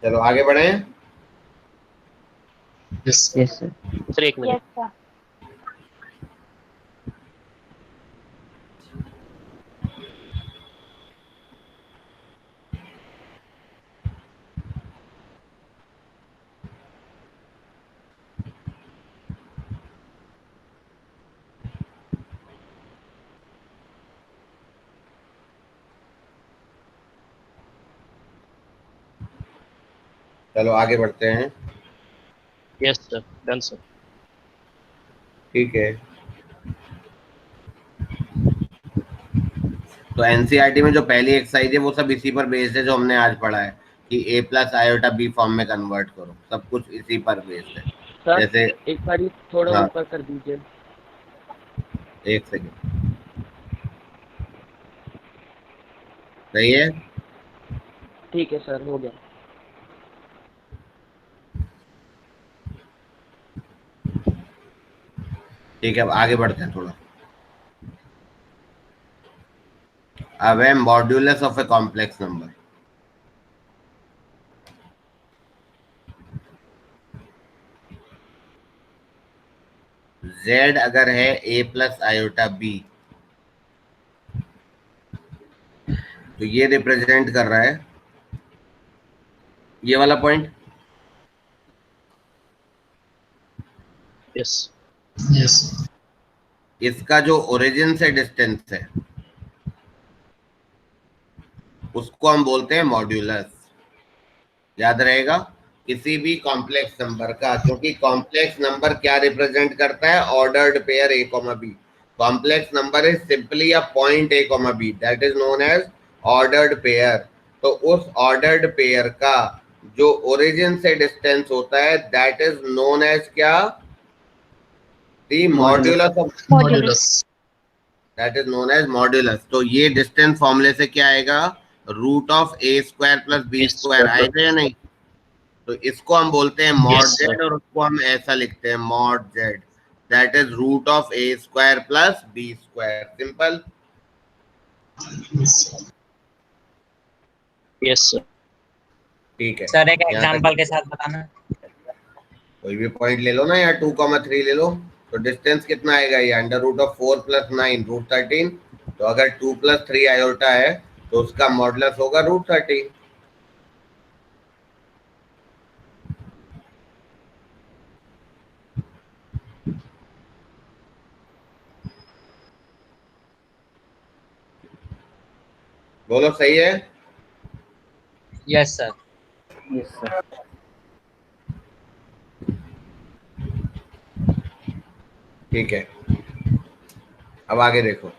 चलो आगे बढ़े।
Yes.
Yes sir.
Sir, एक मिनट.
Yes, sir.
चलो आगे बढ़ते हैं।
Yes, sir. Done, sir.
ठीक है। तो एनसीईआरटी में जो पहली एक्सरसाइज है वो सब इसी पर बेस्ड है जो हमने आज पढ़ा है कि a plus iota b form में कन्वर्ट करो, सब कुछ इसी पर बेस्ड है।
सर
जैसे
एक बार थोड़ा
हाँ।
ऊपर कर दीजिए।
एक सेकेंड, सही है।
ठीक है सर, हो गया।
ठीक है, अब आगे बढ़ते हैं थोड़ा। अब है modulus of a complex number. z अगर है a प्लस आयोटा b, तो ये रिप्रेजेंट कर रहा है ये वाला पॉइंट,
Yes.
Yes.
इसका जो ओरिजिन से डिस्टेंस है उसको हम बोलते हैं मॉड्यूलस। याद रहेगा, किसी भी कॉम्प्लेक्स नंबर का, क्योंकि कॉम्प्लेक्स नंबर क्या रिप्रेजेंट करता है, ordered pair a, b. Complex number is simply a point a, b, that is known as ordered pair. तो उस ऑर्डर्ड पेयर का जो ओरिजिन से डिस्टेंस होता है दैट इज नोन एज क्या, the modulus of,
Modulus.
That is known as modulus. तो ये डिस्टेंस फॉर्मूले से क्या आएगा, root of a square plus b square आएगा या नहीं. तो इसको हम बोलते हैं मॉड
Yes, sir.
जेड, और उसको हम ऐसा लिखते हैं mod z, that is root of a square plus b square. Simple.
Yes, sir.
Yes, sir.
ठीक है,
सर एक
यहाँ तक
एग्जांपल के साथ बताना.
कोई भी पॉइंट ले लो ना, या 2,3 ले लो. तो डिस्टेंस कितना आएगा, ये under root of 4 plus 9 root 13. तो अगर 2 + 3 आयोटा है तो उसका मॉडुलस होगा रूट 13. बोलो सही है.
Yes sir.
Yes sir.
ठीक है, अब आगे देखो.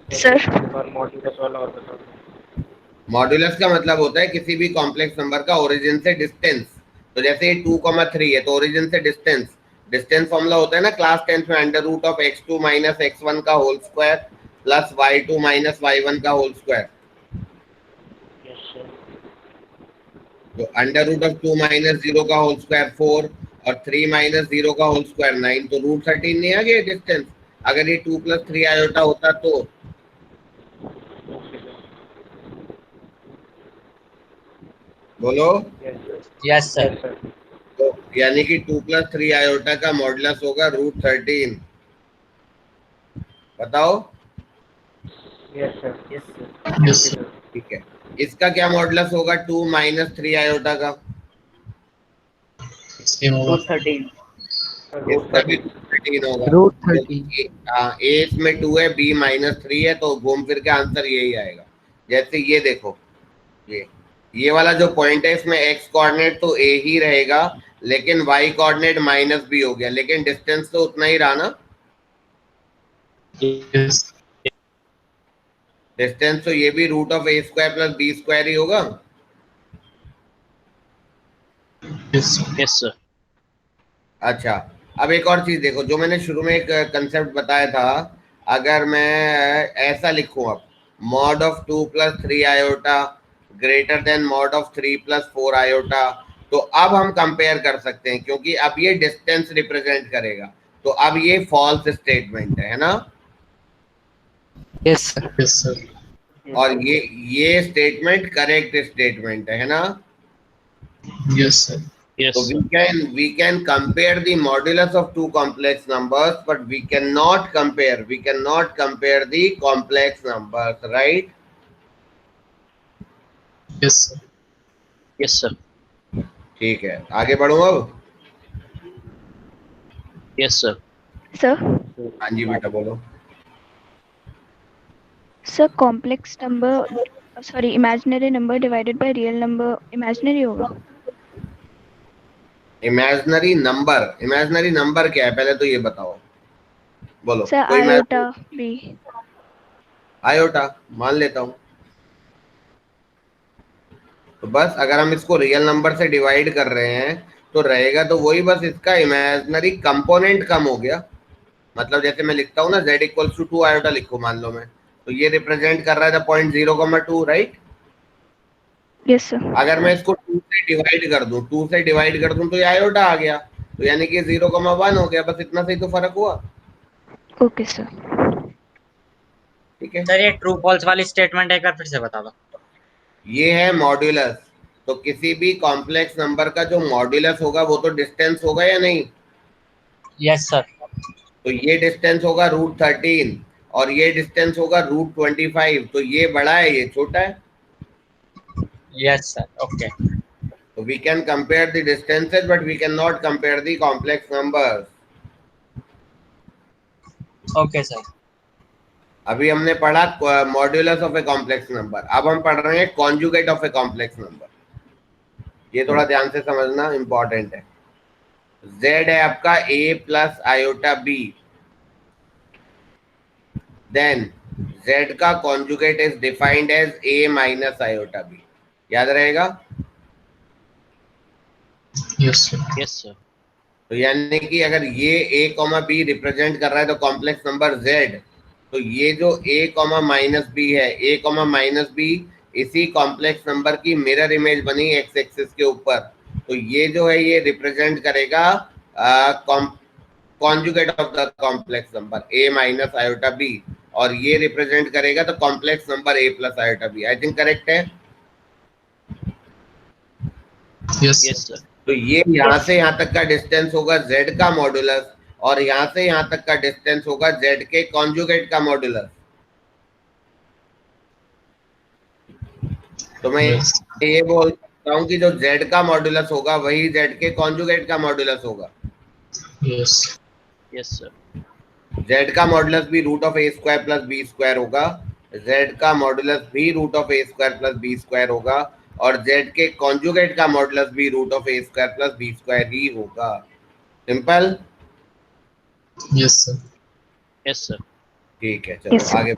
सर
मॉड्यूलस वाला और बताओ.
मॉड्यूलस का मतलब होता है किसी भी कॉम्प्लेक्स नंबर का ओरिजिन से डिस्टेंस. तो जैसे ये 2,3 है तो ओरिजिन से डिस्टेंस, डिस्टेंस फॉर्मूला होता है ना क्लास 10th में, under root of x2 minus x1 का whole square plus y2 minus y1 का होल स्क्वायर. तो अंडर रूट ऑफ 2 माइनस 0 का होल स्क्वायर 4 और 3 माइनस 0 का होल स्क्वायर 9. तो रूट 13 नहीं आ गया डिस्टेंस. अगर ये 2 + 3 आयोटा होता तो बोलो.
Yes sir.
तो यानी कि 2 + 3 आयोटा का मॉडुलस होगा रूट 13. बताओ.
Yes sir.
Yes, sir.
ठीक है, इसका क्या मॉडुलस होगा 2 - 3 आयोटा का.
Same over.
13.
इसका भी 13 होगा.
रूट 13.
ए इसमें 2 है, बी -3 है, तो घूम फिर के आंसर यही आएगा. जैसे ये देखो, ये वाला जो पॉइंट है इसमें x कोऑर्डिनेट तो a ही रहेगा, लेकिन y कोऑर्डिनेट -b हो गया, लेकिन डिस्टेंस तो उतना ही रहा ना.
Yes.
डिस्टेंस तो ये भी root of a square plus b square ही होगा.
Yes, sir.
Yes, sir.
अच्छा, अब एक और चीज देखो, जो मैंने शुरू में एक कंसेप्ट बताया था. अगर मैं ऐसा लिखूं, अब mod of 2 + 3 iota greater than mod of 3 + 4 iota, तो अब हम कंपेयर कर सकते हैं, क्योंकि अब ये डिस्टेंस रिप्रेजेंट करेगा. तो अब ये फॉल्स स्टेटमेंट है ना.
Yes sir.
Yes, sir.
और ये स्टेटमेंट करेक्ट स्टेटमेंट है ना.
Yes, sir.
Yes,
So
sir.
we can compare the modulus of two complex numbers, but we cannot compare the complex numbers, right?
Yes, sir.
Yes, sir.
ठीक है, आगे बढ़ूं अब.
Yes, sir.
Sir
हाँ जी बेटा बोलो.
Sir complex number sorry imaginary number divided by real number imaginary होगा.
Imaginary number क्या है पहले तो ये बताओ. बोलो.
सर
कोई
आयोटा बी.
आयोटा मान लेता हूँ. तो बस अगर हम इसको रियल नंबर से डिवाइड कर रहे हैं तो रहेगा तो वही, बस इसका इमेजिनरी कंपोनेंट कम हो गया. मतलब जैसे मैं लिखता हूँ ना z = 2 आयोटा लिखो मान लो मैं, तो ये रिप्रेजेंट कर रहा है पॉइंट 0,2, राइट.
Yes sir.
अगर मैं इसको 2 से डिवाइड कर दूं तो ये आयोटा आ गया, तो यानी कि 0,1 हो गया. बस इतना से ही तो फर्क हुआ.
Okay sir.
ठीक है,
सर ये ट्रू फॉल्स वाली स्टेटमेंट एक बार फिर से बता दो.
ये है मॉड्यूलस. तो किसी भी कॉम्प्लेक्स नंबर का जो मॉड्यूलस होगा वो तो डिस्टेंस होगा या नहीं.
Yes sir.
तो ये डिस्टेंस होगा रूट 13 और ये डिस्टेंस होगा रूट 25. तो ये बड़ा है, ये छोटा है.
Yes sir. Okay.
So we can compare the distances, but we cannot compare the complex numbers.
Okay sir.
अभी हमने पढ़ा modulus of a complex number, अब हम पढ़ रहे हैं conjugate of a complex number. ये थोड़ा ध्यान से समझना इंपॉर्टेंट है। z है आपका a plus iota b, then z का conjugate is defined as a minus iota b, याद रहेगा?
Yes sir.
Yes, sir.
तो यानी कि अगर ये a कॉमा b रिप्रेजेंट कर रहा है तो कॉम्प्लेक्स नंबर z, तो ये जो a कॉमा माइनस b है, a कॉमा माइनस b इसी कॉम्प्लेक्स नंबर की मिरर इमेज बनी एक्स एक्सिस के ऊपर, तो ये जो है ये रिप्रेजेंट करेगा conjugate of the complex number a minus iota b, और ये रिप्रेजेंट करेगा तो complex number a plus iota b। I think correct है।
Yes
Yes, sir.
तो ये यहाँ से यहाँ तक का डिस्टेंस होगा z का मॉड्यूलस, और यहाँ से यहाँ तक का डिस्टेंस होगा z के कॉन्जुगेट का मॉड्यूलस। तो मैं ये बोल सकता हूँ कि जो z का मॉड्यूलस होगा वही z के कॉन्जुगेट का मॉड्यूलस होगा।
Yes
Yes, sir.
z का मॉड्यूलस भी root of a square plus b square होगा, z का मॉड्यूलस भी root of a square plus b square होगा, और z के कॉन्जुगेट का मॉड्यूलस भी root of a square plus b square ही होगा। Simple.
Yes sir.
Yes, sir.
ठीक है, चलो
Yes, sir.
आगे।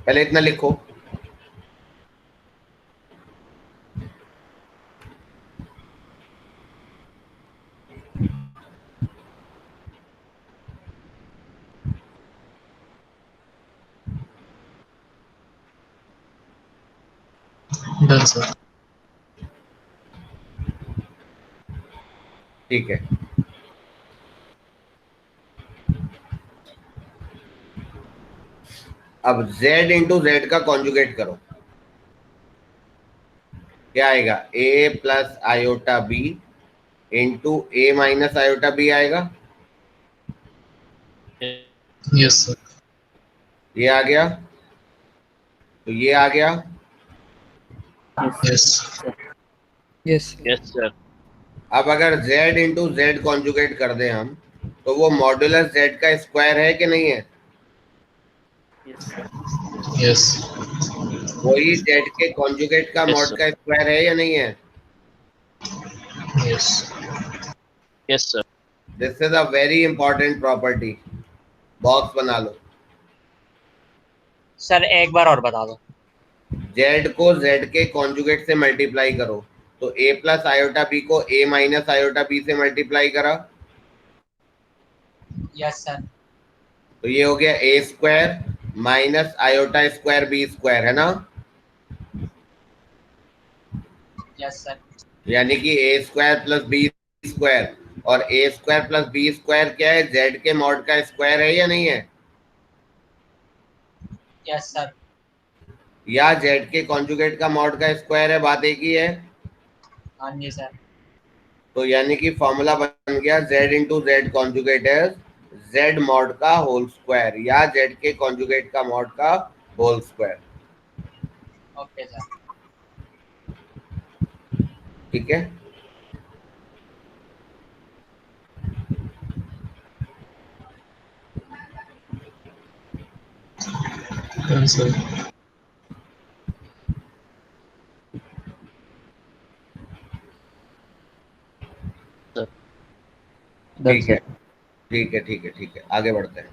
पहले इतना लिखो।
Done sir.
ठीक है, अब z इंटू जेड का कॉन्जुगेट करो, क्या आएगा? a plus iota b into a minus iota b आएगा।
Yes sir.
ये आ गया, तो ये आ गया।
Yes
yes
Yes, sir.
अब अगर z इंटू जेड कॉन्जुगेट कर दें हम, तो वो मॉड्यूलस z का स्क्वायर है कि नहीं है?
यस
वही z के कॉन्जुगेट का
Yes,
मॉड
sir.
का स्क्वायर है या नहीं है?
Yes
Yes, sir.
This is a very important property. Box बना लो।
सर एक बार और बता दो।
z को z के कॉन्जुगेट से मल्टीप्लाई करो, तो a प्लस आयोटा b को a माइनस आयोटा b से मल्टीप्लाई करा,
यस सर।
तो ये हो गया a square minus iota square b square, है ना?
Yes sir.
यानी कि a square plus b square, और a square plus b square क्या है? z के मॉड का स्क्वायर है या नहीं है?
Yes sir.
या z के कॉन्जुगेट का मॉड का स्क्वायर है, बात एक ही है।
हाँ जी सर।
तो यानी कि फॉर्मूला बन गया z इंटू जेड कॉन्जुगेट है z मॉड का होल स्क्वायर, या z के कॉन्जुगेट का मॉड का होल स्क्वायर।
Okay sir.
ठीक है,
डन सर।
ठीक है, ठीक है, ठीक है, ठीक है, आगे बढ़ते हैं।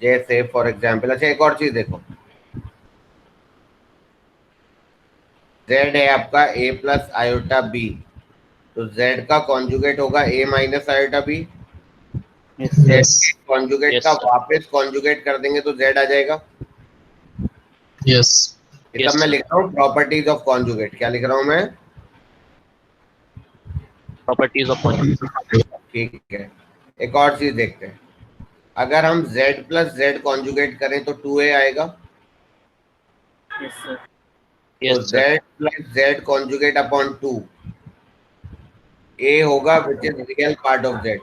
जैसे फॉर एग्जाम्पल, अच्छा एक और चीज देखो, z है आपका a प्लस आयोटा b, तो z का कॉन्जुगेट होगा a minus iota b। Conjugate
Yes,
का
sir.
वापस कॉन्जुगेट कर देंगे तो z आ जाएगा।
यस
ये
Yes,
सब मैं
sir.
लिख रहा हूँ प्रॉपर्टीज ऑफ कॉन्जुगेट। क्या लिख रहा हूँ मैं?
Properties of conjugate.
ठीक है, एक और चीज देखते हैं। अगर हम z प्लस जेड कॉन्जुगेट करें तो 2a आएगा।
Yes sir.
तो
Yes, sir.
z plus z conjugate upon 2 a होगा which is real part of z,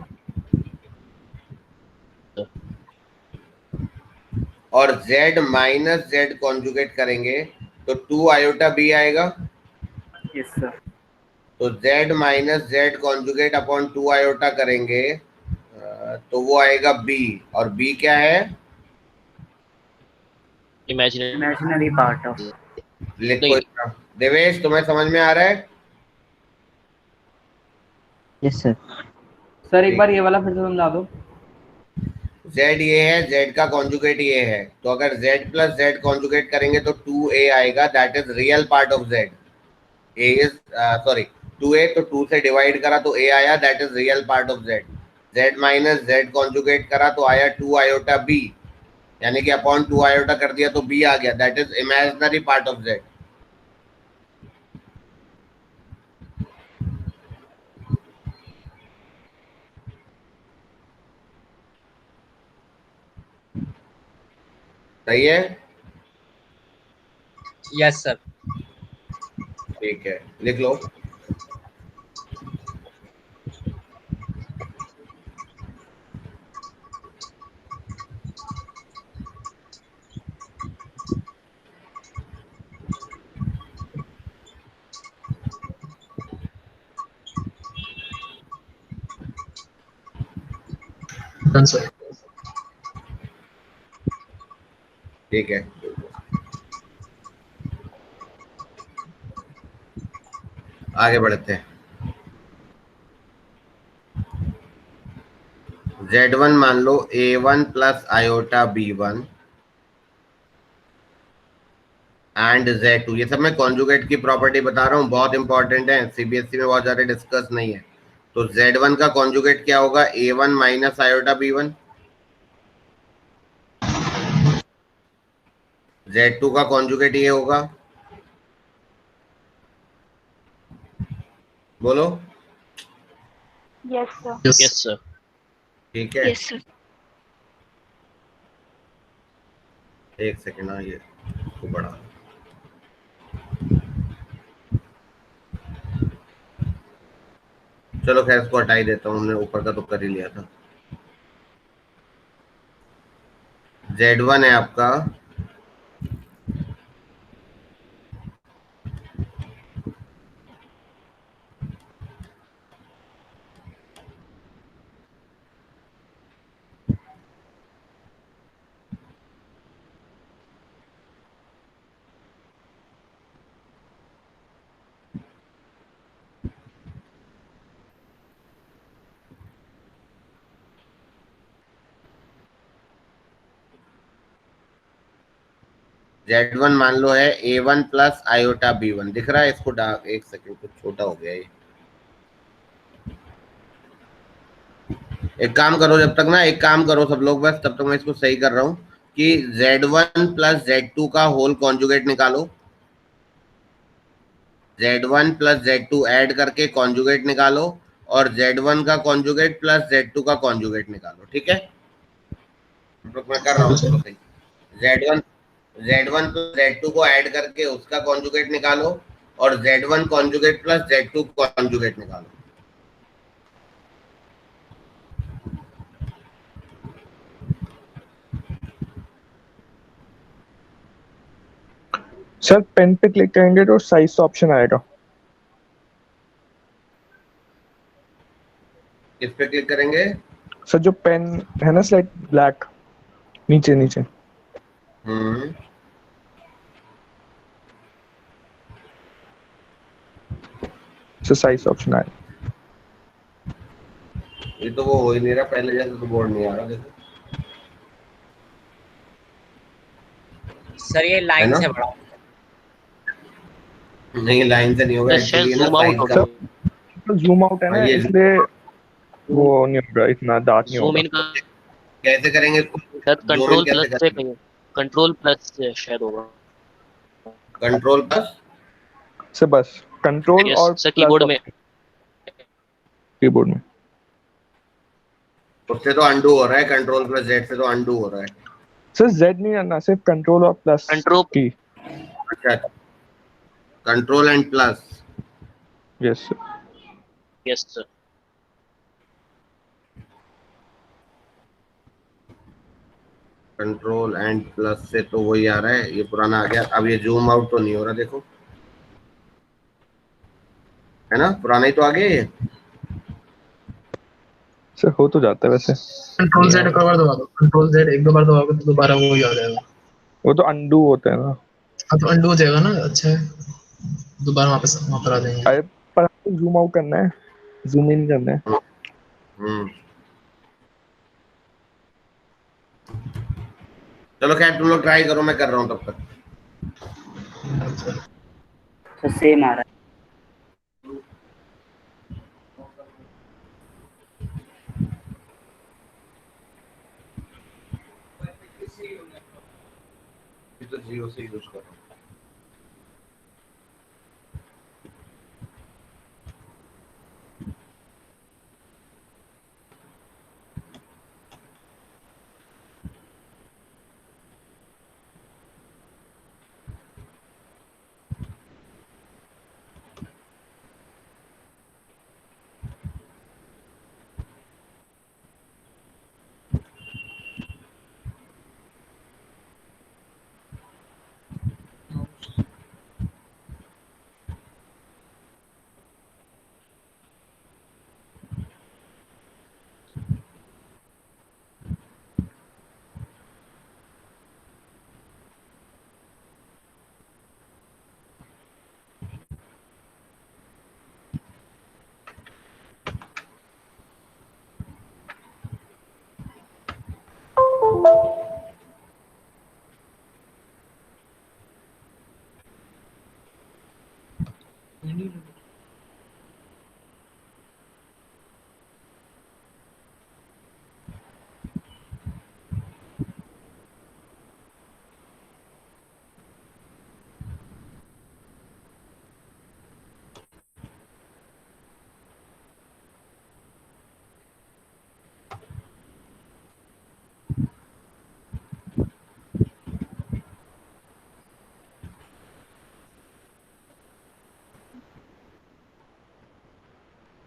और z माइनस z कॉन्जुगेट करेंगे तो 2 आयोटा b आएगा।
Yes sir.
तो z minus z conjugate upon 2 iota करेंगे तो वो आएगा b, और b क्या है?
Imaginary.
Imaginary part of.
लिखो
नहीं,
इसका। देवेश तुम्हें समझ में आ रहा है?
Yes sir.
सर एक बार ये वाला फिर से समझा दो।
z ये है, z का कॉन्जुगेट ये है, तो अगर z प्लस z कॉन्जुगेट करेंगे तो 2a आएगा, that is real part of z। a is sorry 2a, तो 2 से डिवाइड करा तो a आया, that is real part of z। z minus z conjugate करा तो आया 2 आयोटा b, यानी कि अपॉन 2 आयोटा कर दिया तो b आ गया, that is imaginary part of z। सही है?
Yes sir.
ठीक है, लिख लो।
Done sir.
ठीक है, आगे बढ़ते हैं। Z1 मान लो A1 plus iota B1 and Z2, ये सब मैं कॉन्जुगेट की प्रॉपर्टी बता रहा हूँ, बहुत इंपॉर्टेंट है, सीबीएसई में बहुत ज्यादा डिस्कस नहीं है। तो Z1 का कॉन्जुगेट क्या होगा? A1 minus iota B1। Z2 का कॉन्जुगेट ये होगा, बोलो।
Yes sir.
yes, sir.
ठीक है,
यस सर।
एक सेकेंड, हाँ ये इसको बढ़ा। चलो खैर इसको हटा ही देता हूँ, हमने ऊपर का तो कर ही लिया था। Z1 है आपका Z1 मान लो है A1 प्लस आयोटा B1, दिख रहा है इसको? डार्क, एक सेकंड, कुछ छोटा हो गया ये। एक काम करो, जब तक ना एक काम करो सब लोग, बस तब तक मैं इसको सही कर रहा हूँ कि Z1 प्लस Z2 का होल कॉन्जुगेट निकालो। Z1 प्लस Z2 ऐड करके कॉन्जुगेट निकालो, और Z1 का कॉन्जुगेट प्लस Z2 का कॉन्जुगेट निकालो। ठीक है, मैं कर रहा हूँ इसको सही। Z1 प्लस Z2 को ऐड करके उसका कॉन्जुगेट निकालो, और Z1 conjugate plus Z2 conjugate निकालो।
सर पेन पे क्लिक करेंगे तो साइज ऑप्शन आएगा।
किस पे क्लिक करेंगे?
सर जो पेन है ना स्लाइड ब्लैक, नीचे नीचे सर साइज ऑप्शन आएगा।
ये तो वो हो ही नहीं रहा, पहले जैसे तो बोर्ड नहीं आ रहा। देखो
सर ये लाइन से बढ़ाओ।
नहीं, लाइन से नहीं होगा, एक्चुअली ना साइज का
जूम आउट है ना,
ये
इसलिए वो नहीं होगा, इतना डार्क नहीं
Zoom
होगा।
in का
कैसे करेंगे इसको?
शायद
Zoom in
कंट्रोल
कैसे
प्लस से कहीं, कंट्रोल प्लस से शायद होगा।
कंट्रोल प्लस
से बस कंट्रोल
Yes,
और
सर कीबोर्ड में।
कीबोर्ड में
उससे तो अंडू हो रहा है, कंट्रोल प्लस जेड से तो अंडू हो रहा है।
सर जेड नहीं करना, सिर्फ कंट्रोल और प्लस
कंट्रोल
की।
अच्छा, control and plus.
Yes sir.
Yes sir.
Control and plus से तो वही आ रहा है, ये पुराना आ गया। अब ये जूम आउट तो नहीं हो रहा, देखो है ना, पुराना ही तो आ गया ये।
सर हो तो जाता है वैसे।
कंट्रोल जेड एक बार दबा दो, कंट्रोल जेड एक दो बार दबाओगे तो दोबारा वो ही आ जाएगा।
वो तो अंडू होता है ना।
हाँ तो अंडू हो जाएगा ना, अच्छा है, दोबारा वापस वहाँ पर आ जाएंगे।
अरे पर जूम आउट करना है, जूम इन करना है।
चलो खैर तुम लोग ट्राई करो, मैं कर रहा हूँ तब तक।
तो सेम आ रहा है।
तो 0 से यूज करो।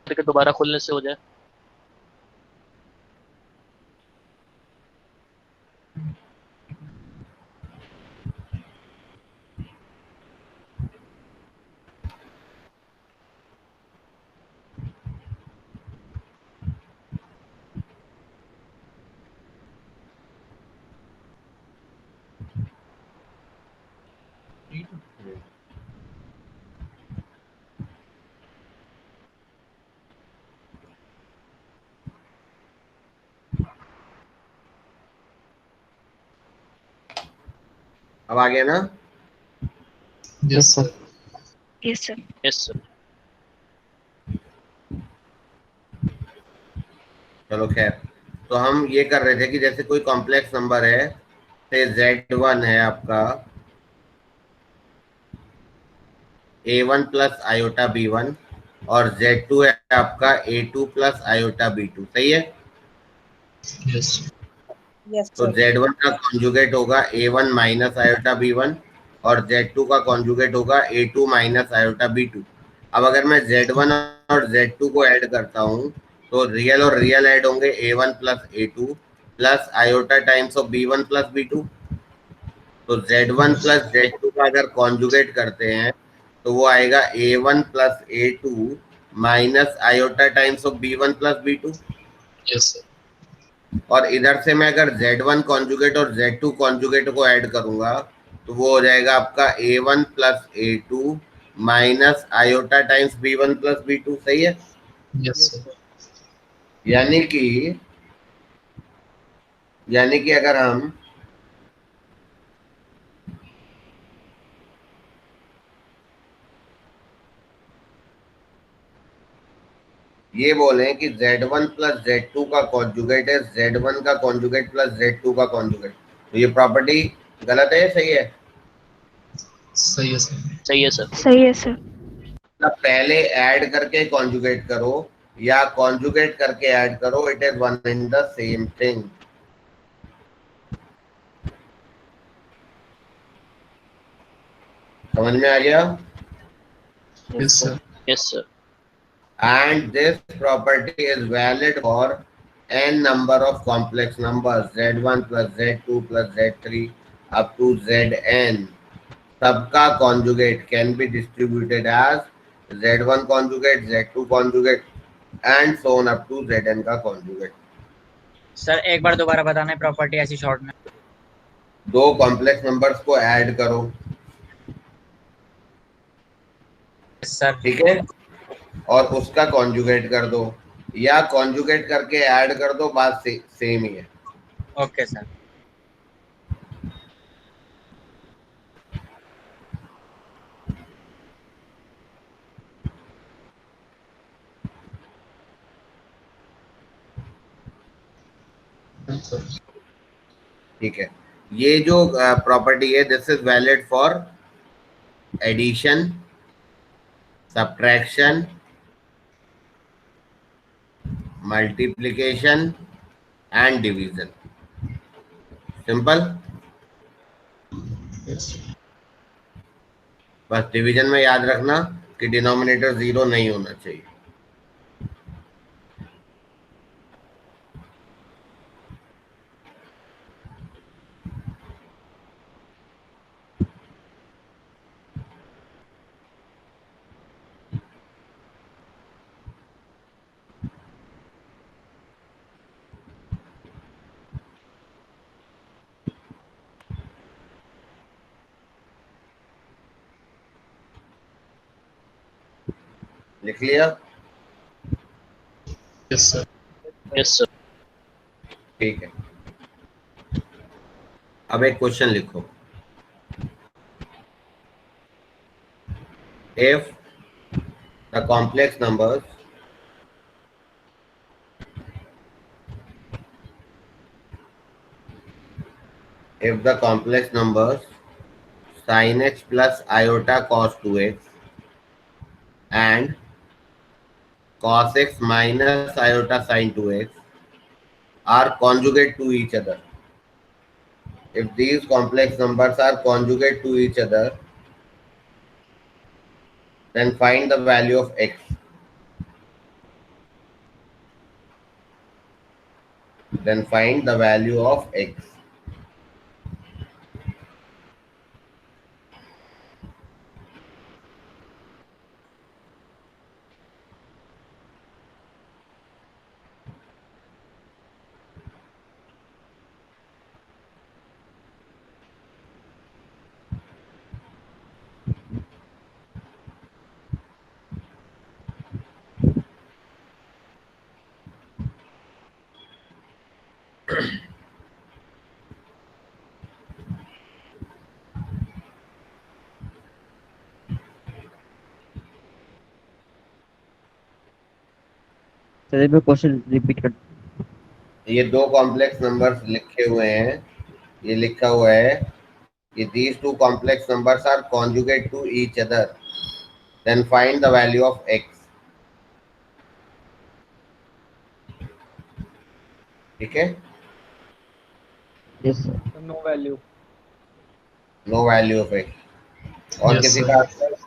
कि दोबारा खुलने से हो जाए।
अब आ गया ना?
Yes sir.
Yes sir.
Yes sir.
चलो खैर, तो हम ये कर रहे थे कि जैसे कोई कॉम्प्लेक्स नंबर है, से Z1 है आपका A1 प्लस आयोटा B1 और Z2 है आपका A2 प्लस आयोटा B2, सही है?
यस।
तो Z1 का कॉन्जुगेट होगा A1 माइनस आयोटा B1 और Z2 का कॉन्जुगेट होगा A2 माइनस आयोटा B2। अब अगर मैं Z1 और Z2 को ऐड करता हूँ तो रियल और रियल ऐड होंगे A1 plus A2 plus iota times of B1 plus B2। तो Z1 प्लस Z2 का अगर कॉन्जुगेट करते हैं तो वो आएगा A1 plus A2 minus iota times of B1 plus B2।
Yes sir.
और इधर से मैं अगर Z1 कॉन्जुगेट और Z2 कॉन्जुगेट को ऐड करूंगा तो वो हो जाएगा आपका A1 plus A2 minus iota times B1 plus B2, सही है?
Yes sir.
यानी कि अगर हम ये बोलें कि Z1 प्लस Z2 का कॉन्जुगेट है Z1 का कॉन्जुगेट प्लस Z2 का कॉन्जुगेट, तो ये प्रॉपर्टी गलत है, सही है?
सही है सर।
सही है सर।
सही है सर।
पहले ऐड करके कॉन्जुगेट करो या कॉन्जुगेट करके ऐड करो, it is one in the same thing. समझ में आ गया?
Yes, sir.
Yes, sir.
And this property is valid for n number of complex numbers z1 plus z2 plus z3 up to zn. सबका conjugate can be distributed as z1 conjugate, z2 conjugate and so on up to zn का conjugate.
Sir एक बार दोबारा बताना है property ऐसी short में।
दो complex numbers को ऐड करो,
सर
ठीक है, और उसका कॉन्जुगेट कर दो या कॉन्जुगेट करके ऐड कर दो, बात सेम ही है।
Okay sir.
ठीक है, ये जो प्रॉपर्टी है this is valid for addition, subtraction, multiplication and division. Simple. बस डिवीजन में याद रखना कि डिनोमिनेटर 0 नहीं होना चाहिए। लिख लिया?
Yes, sir.
Yes, sir.
ठीक है, अब एक क्वेश्चन लिखो। If the complex numbers sin x plus iota cos 2x and cos x minus iota sin 2x are conjugate to each other. If these complex numbers are conjugate to each other, then find the value of x. Then find the value of x.
चलिए मैं question repeat कर।
ये दो complex numbers लिखे हुए हैं, ये लिखा हुआ है कि these two complex numbers are conjugate to each other, then find the value of x. ठीक है?
Yes sir.
No value.
No value of x। और
Yes,
किसी
sir.
का answer?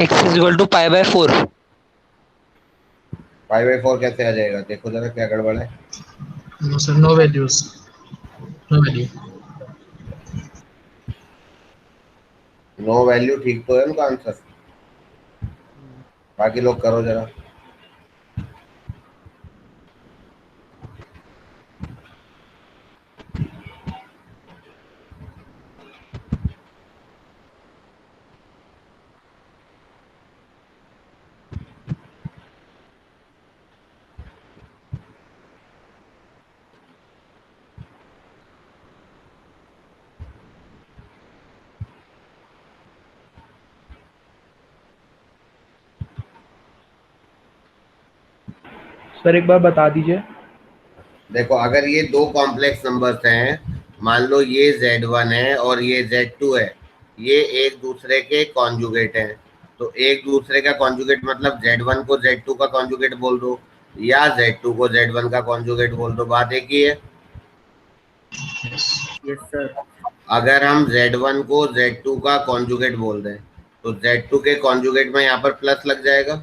x is equal to pi by 4.
5/4 कैसे आ जाएगा? देखो जरा क्या गड़बड़ है।
No, sir. No values. No value.
No value ठीक तो है उनका आंसर, बाकी लोग करो जरा।
सर एक बार बता दीजिए।
देखो अगर ये दो कॉम्प्लेक्स नंबर्स हैं, मान लो ये Z1 है और ये Z2 है, ये एक दूसरे के कॉन्जुगेट हैं, तो एक दूसरे का कॉन्जुगेट मतलब Z1 को Z2 का कॉन्जुगेट बोल दो, या Z2 को Z1 का कॉन्जुगेट बोल दो, बात एक ही है।
Yes sir.
अगर हम Z1 को Z2 का कॉन्जुगेट बोल दें तो Z2 के कॉन्जुगेट में यहाँ पर प्लस लग जाएगा।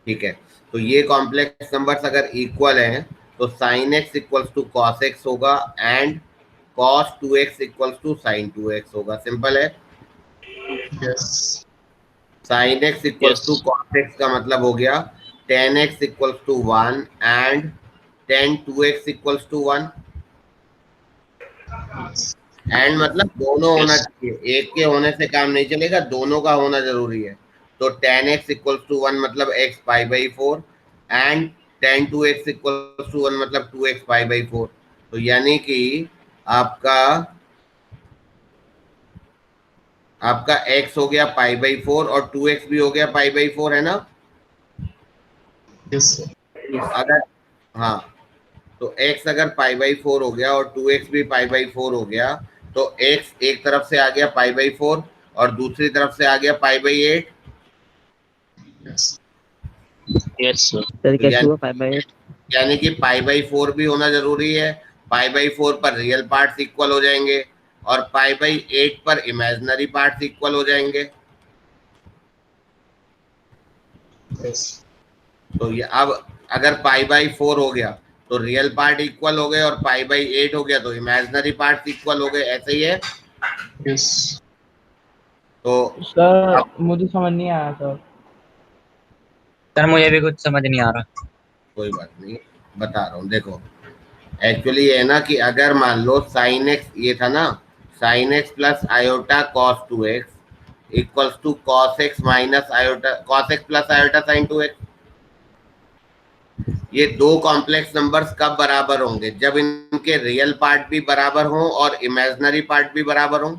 ठीक है, तो ये कॉम्प्लेक्स नंबर्स अगर इक्वल हैं तो sin x equals to cos x होगा and cos 2x equals to sin 2x होगा। सिंपल है। sin x equals to cos x का मतलब हो गया tan x equals to 1 and tan 2x equals to 1। And मतलब दोनों होना चाहिए, एक के होने से काम नहीं चलेगा, दोनों का होना जरूरी है। तो tan x इक्वल्स टू 1 मतलब x pi by 4 and tan 2x equals to 1 मतलब 2x पाई बाई 4। तो यानी कि आपका x हो गया पाई बाई 4 और 2x भी हो गया पाई बाई 4, है ना? अगर हाँ, तो x अगर पाई बाई 4 हो गया और 2x भी पाई बाई 4 हो गया तो x एक तरफ से आ गया पाई बाई 4 और दूसरी तरफ से आ गया पाई बाई 8।
Yes sir.
यानी कि पाई बाई 4 भी होना जरूरी है। पाई बाई 4 पर रियल पार्ट्स इक्वल हो जाएंगे और पाई बाई 8 पर इमेजिनरी पार्ट्स इक्वल हो जाएंगे। तो ये अब अगर पाई बाई 4 हो गया तो रियल पार्ट इक्वल हो गए और पाई बाई 8 हो गया तो इमेजिनरी पार्ट इक्वल हो गए, ऐसे ही है। तो
सर मुझे समझ नहीं आया सर।
सर मुझे भी कुछ समझ नहीं आ रहा।
कोई बात नहीं, बता रहा हूँ। देखो एक्चुअली ये है ना कि अगर मान लो साइन एक्स, ये था ना sine x plus iota cos 2x equals to cos x minus iota cos x plus iota sine 2x। ये दो कॉम्प्लेक्स नंबर्स कब बराबर होंगे? जब इनके रियल पार्ट भी बराबर हों और इमेजिनरी पार्ट भी बराबर हों।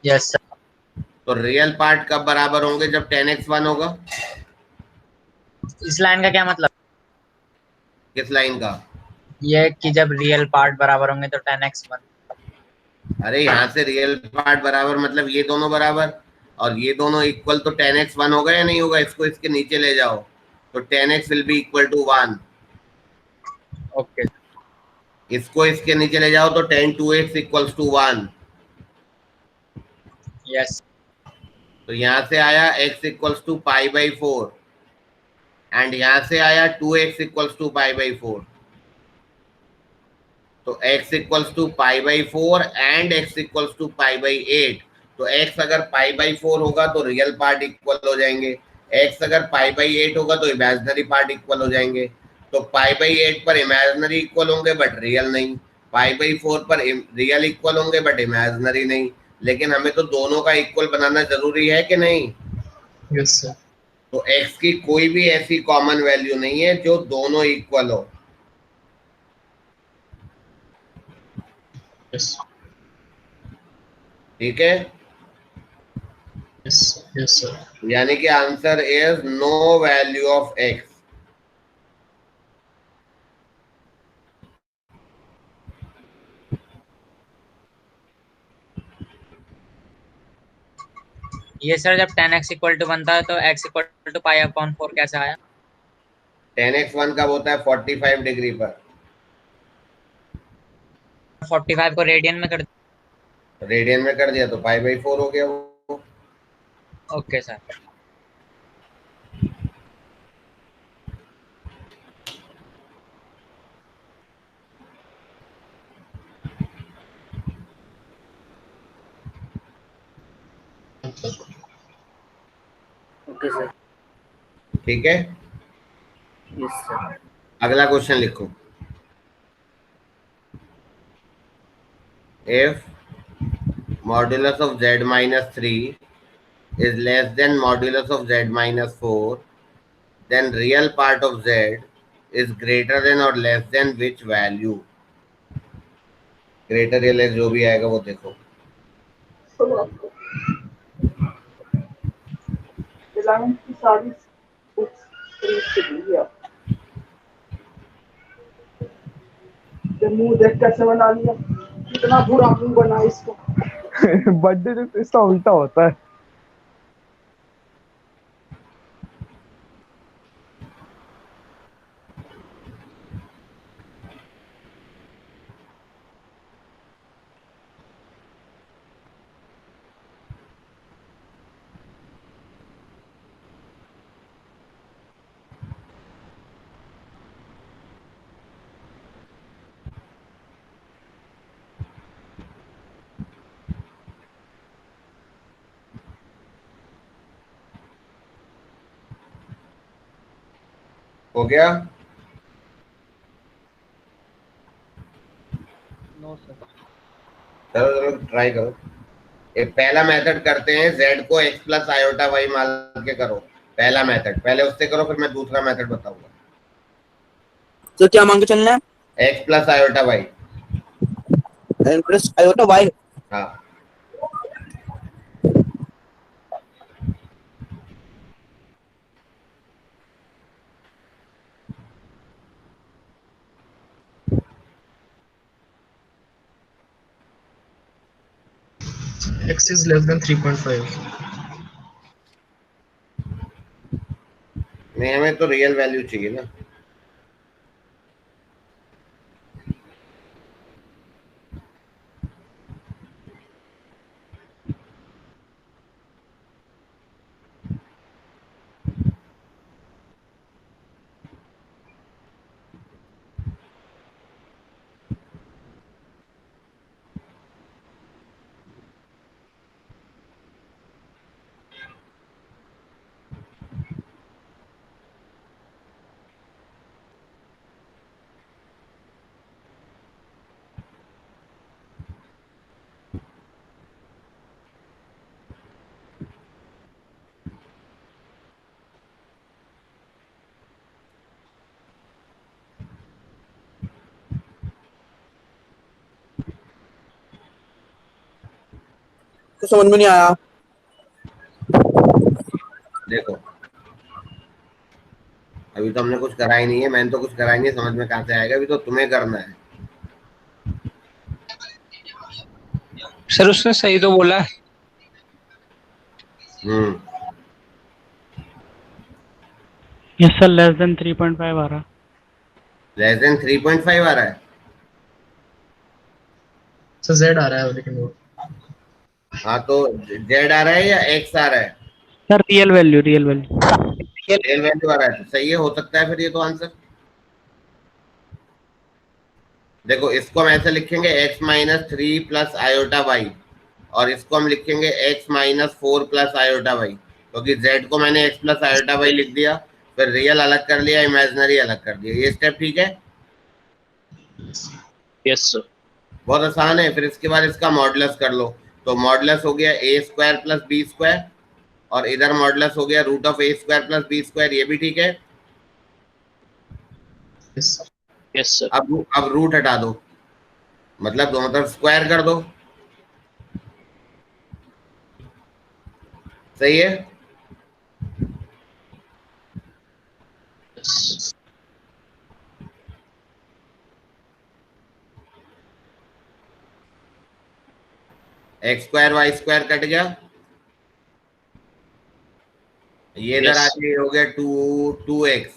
Yes sir.
तो रियल पार्ट कब बराबर होंगे? जब tan x 1 होगा।
इस लाइन का क्या मतलब?
किस लाइन का?
ये कि जब रियल पार्ट बराबर होंगे तो tan x 1।
अरे यहाँ से रियल पार्ट बराबर मतलब ये दोनों बराबर और ये दोनों इक्वल, तो tan x 1 होगा या नहीं होगा? इसको इसके नीचे ले जाओ तो tan x will be equal to 1।
Okay.
इसको इसके नीचे ले जाओ तो tan 2x equals to 1।
Yes.
तो यहाँ से आया x equals to pi by 4 and यहाँ से आया 2x equals to pi by 4। तो x equals to pi by 4 and x equals to pi by 8। तो x अगर पाई बाई 4 होगा तो रियल पार्ट इक्वल हो जाएंगे, x अगर पाई बाई 8 होगा तो इमेजिनरी पार्ट इक्वल हो जाएंगे। तो पाई बाई 8 पर इमेजिनरी इक्वल होंगे बट रियल नहीं, पाई बाई 4 पर रियल इक्वल होंगे बट इमेजिनरी नहीं। लेकिन हमें तो दोनों का इक्वल बनाना जरूरी है कि नहीं?
Yes sir.
तो x की कोई भी ऐसी कॉमन वैल्यू नहीं है जो दोनों इक्वल हो। ठीक है।
Yes sir.
यानी कि answer is no value of x।
ये सर जब tan x इक्वल टू बनता है तो x equal to pi upon 4 कैसे आया?
tan x 1 कब होता है? 45 डिग्री पर।
45 को रेडियन में कर
रेडियन में कर दिया तो पाई बाई 4 हो गया वो।
Okay sir.
Okay sir.
ठीक है,
यस सर।
अगला क्वेश्चन लिखो। If modulus of z minus 3 is less than modulus of z minus 4, then real part of z is greater than or less than which value? Greater या less जो भी आएगा वो देखो।
मुंह देख कैसे बना लिया, कितना बुरा मुंह बना इसको।
बर्थडे तो इसका उल्टा होता है।
हो गया?
No sir.
चलो चलो ट्राई करो। एक पहला मेथड करते हैं, z को x प्लस आयोटा y मान के करो। पहला मेथड पहले उससे करो, फिर मैं दूसरा मेथड बताऊंगा।
तो क्या मांग के चलना है?
x plus iota y।
Plus iota y.
हाँ।
x is less than 3.5.
नहीं, हमें तो रियल वैल्यू चाहिए ना।
तो समझ में नहीं आया।
देखो, अभी तो हमने कुछ करा ही नहीं है, मैंने तो कुछ करा ही नहीं है, समझ में कहाँ से आएगा? अभी तो तुम्हें करना है।
सर उसने सही तो बोला है।
यस सर, लेस देन 3.5 आ रहा है।
लेस देन 3.5 आ रहा है?
सर z आ रहा है लेकिन वो।
हाँ, तो z आ रहा है या x आ रहा है?
Sir real value
real value आ रहा है, तो सही है, हो सकता है फिर ये तो आंसर। देखो, इसको हम ऐसे लिखेंगे x minus 3 plus iota y, और इसको हम लिखेंगे x minus 4 plus iota y, क्योंकि z को मैंने x प्लस आयोटा वाई लिख दिया, फिर रियल अलग कर लिया, इमेजिनरी अलग कर दिया। ये स्टेप ठीक है?
Yes sir.
बहुत आसान है। फिर इसके बाद इसका मॉडुलस कर लो, तो मॉडुलस हो गया a square plus b square, और इधर मॉडुलस हो गया root of a square plus b square. ये भी ठीक है?
Yes sir.
अब रूट हटा दो, मतलब दोनों तरफ स्क्वायर कर दो। सही है? X square y square cut गया, ये इधर आके हो गया 2x,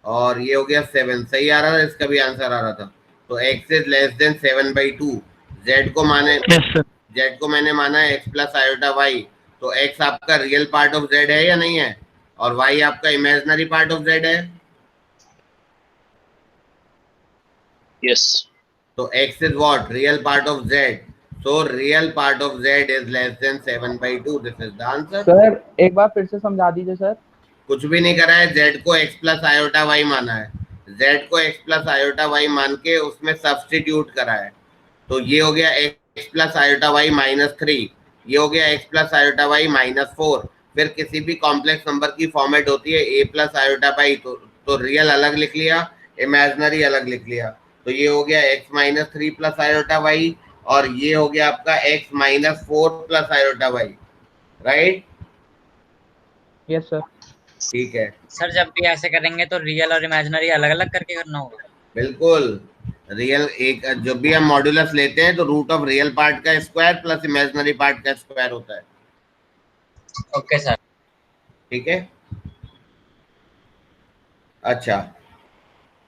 और ये हो गया 7। सही आ रहा था? इसका भी आंसर आ रहा था। तो x is less than 7/2। z को माने z को मैंने माना है x प्लस आयोटा y, तो x आपका रियल पार्ट ऑफ z है या नहीं है, और y आपका इमेजिनरी पार्ट ऑफ z है।
यस।
तो x is what? Real part of z. So real part of z is less than 7/2. This is the answer.
Sir एक बार फिर से समझा दीजिए सर।
कुछ भी नहीं करा है, z को x प्लस आयोटा y माना है, z को x प्लस आयोटा y मान के उसमें सब्स्टिट्यूट करा है, तो ये हो गया x plus iota y minus 3, ये हो गया x plus iota y minus 4। फिर किसी भी कॉम्प्लेक्स नंबर की फॉर्मेट होती है a प्लस आयोटा y, तो रियल अलग लिख लिया, इमेजिनरी अलग लिख लिया, तो ये हो गया x minus 3 plus iota y, और ये हो गया आपका x minus 4 plus iota y। Right?
Yes sir.
ठीक है
सर, जब भी ऐसे करेंगे तो रियल और इमेजिनरी अलग अलग करके करना होगा।
बिल्कुल। रियल एक, जब भी हम मॉड्यूलस लेते हैं तो रूट ऑफ रियल पार्ट का स्क्वायर प्लस इमेजिनरी पार्ट का स्क्वायर होता है।
Okay sir.
ठीक है? अच्छा,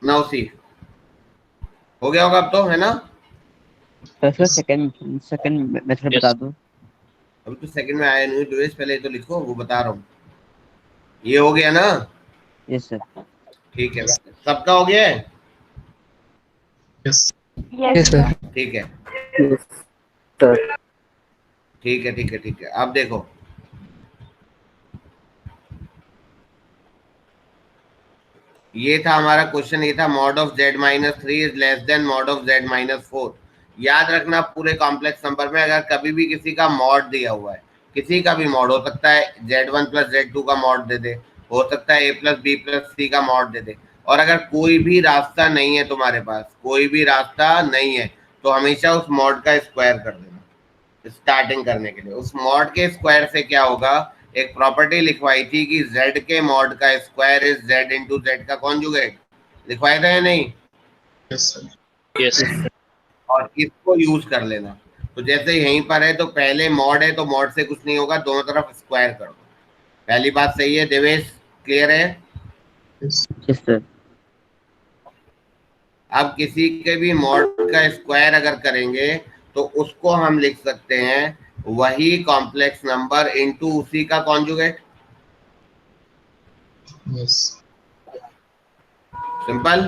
नाउ सी, हो गया होगा अब तो, है ना?
सर सेकंड मेथड बता दो।
अभी तो सेकंड में आया नहीं, ड्यूरेस पहले तो लिखो, वो बता रहा हूँ। ये हो गया ना?
Yes sir.
ठीक है, सबका हो गया है?
Yes
sir.
ठीक है, ठीक है, ठीक है, ठीक है। अब देखो, ये था हमारा क्वेश्चन, ये था mod of z minus 3 is less than mod of z minus 4। याद रखना पूरे कॉम्प्लेक्स नंबर में अगर कभी भी किसी का मॉड दिया हुआ है, किसी का भी मॉड हो सकता है, z1 प्लस z2 का मॉड दे दे, हो सकता है a plus b plus c का मॉड दे दे, और अगर कोई भी रास्ता नहीं है तुम्हारे पास, कोई भी रास्ता नहीं है, तो हमेशा उस मॉड का स्क्वायर कर देना स्टार्टिंग करने के लिए। उस मॉड के स्क्वायर से क्या होगा, एक प्रॉपर्टी लिखवाई थी कि z के मॉड का square is z into z का कॉन्जुगेट, लिखवाया था या नहीं?
Yes sir.
यस
और इसको यूज कर लेना। तो जैसे यहीं पर है तो पहले मॉड है तो मॉड से कुछ नहीं होगा, दोनों तरफ स्क्वायर कर दो। पहली बात सही है देवेश, क्लियर है?
Yes sir.
अब किसी के भी मॉड का स्क्वायर अगर करेंगे तो उसको हम लिख सकते हैं वही कॉम्प्लेक्स नंबर इनटू उसी का कॉन्जुगेट।
यस
सिंपल,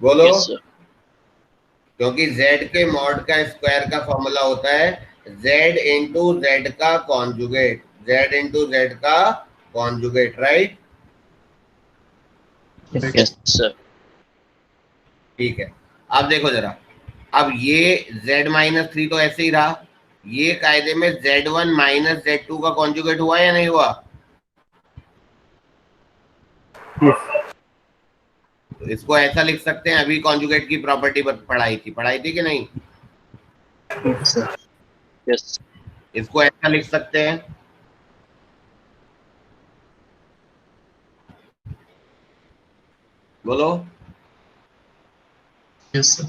बोलो।
Yes sir.
क्योंकि z के मॉड का स्क्वायर का फॉर्मूला होता है z इंटू z का कॉन्जुगेट, z इंटू z का कॉन्जुगेट, राइट?
Yes sir.
ठीक है, अब देखो जरा, अब ये z माइनस 3 तो ऐसे ही रहा, ये कायदे में z1 माइनस z2 का कॉन्जुगेट हुआ या नहीं हुआ? तो इसको ऐसा लिख सकते हैं, अभी कॉन्जुगेट की प्रॉपर्टी पढ़ाई थी कि नहीं?
यस
इसको ऐसा लिख सकते हैं, बोलो।
Yes sir.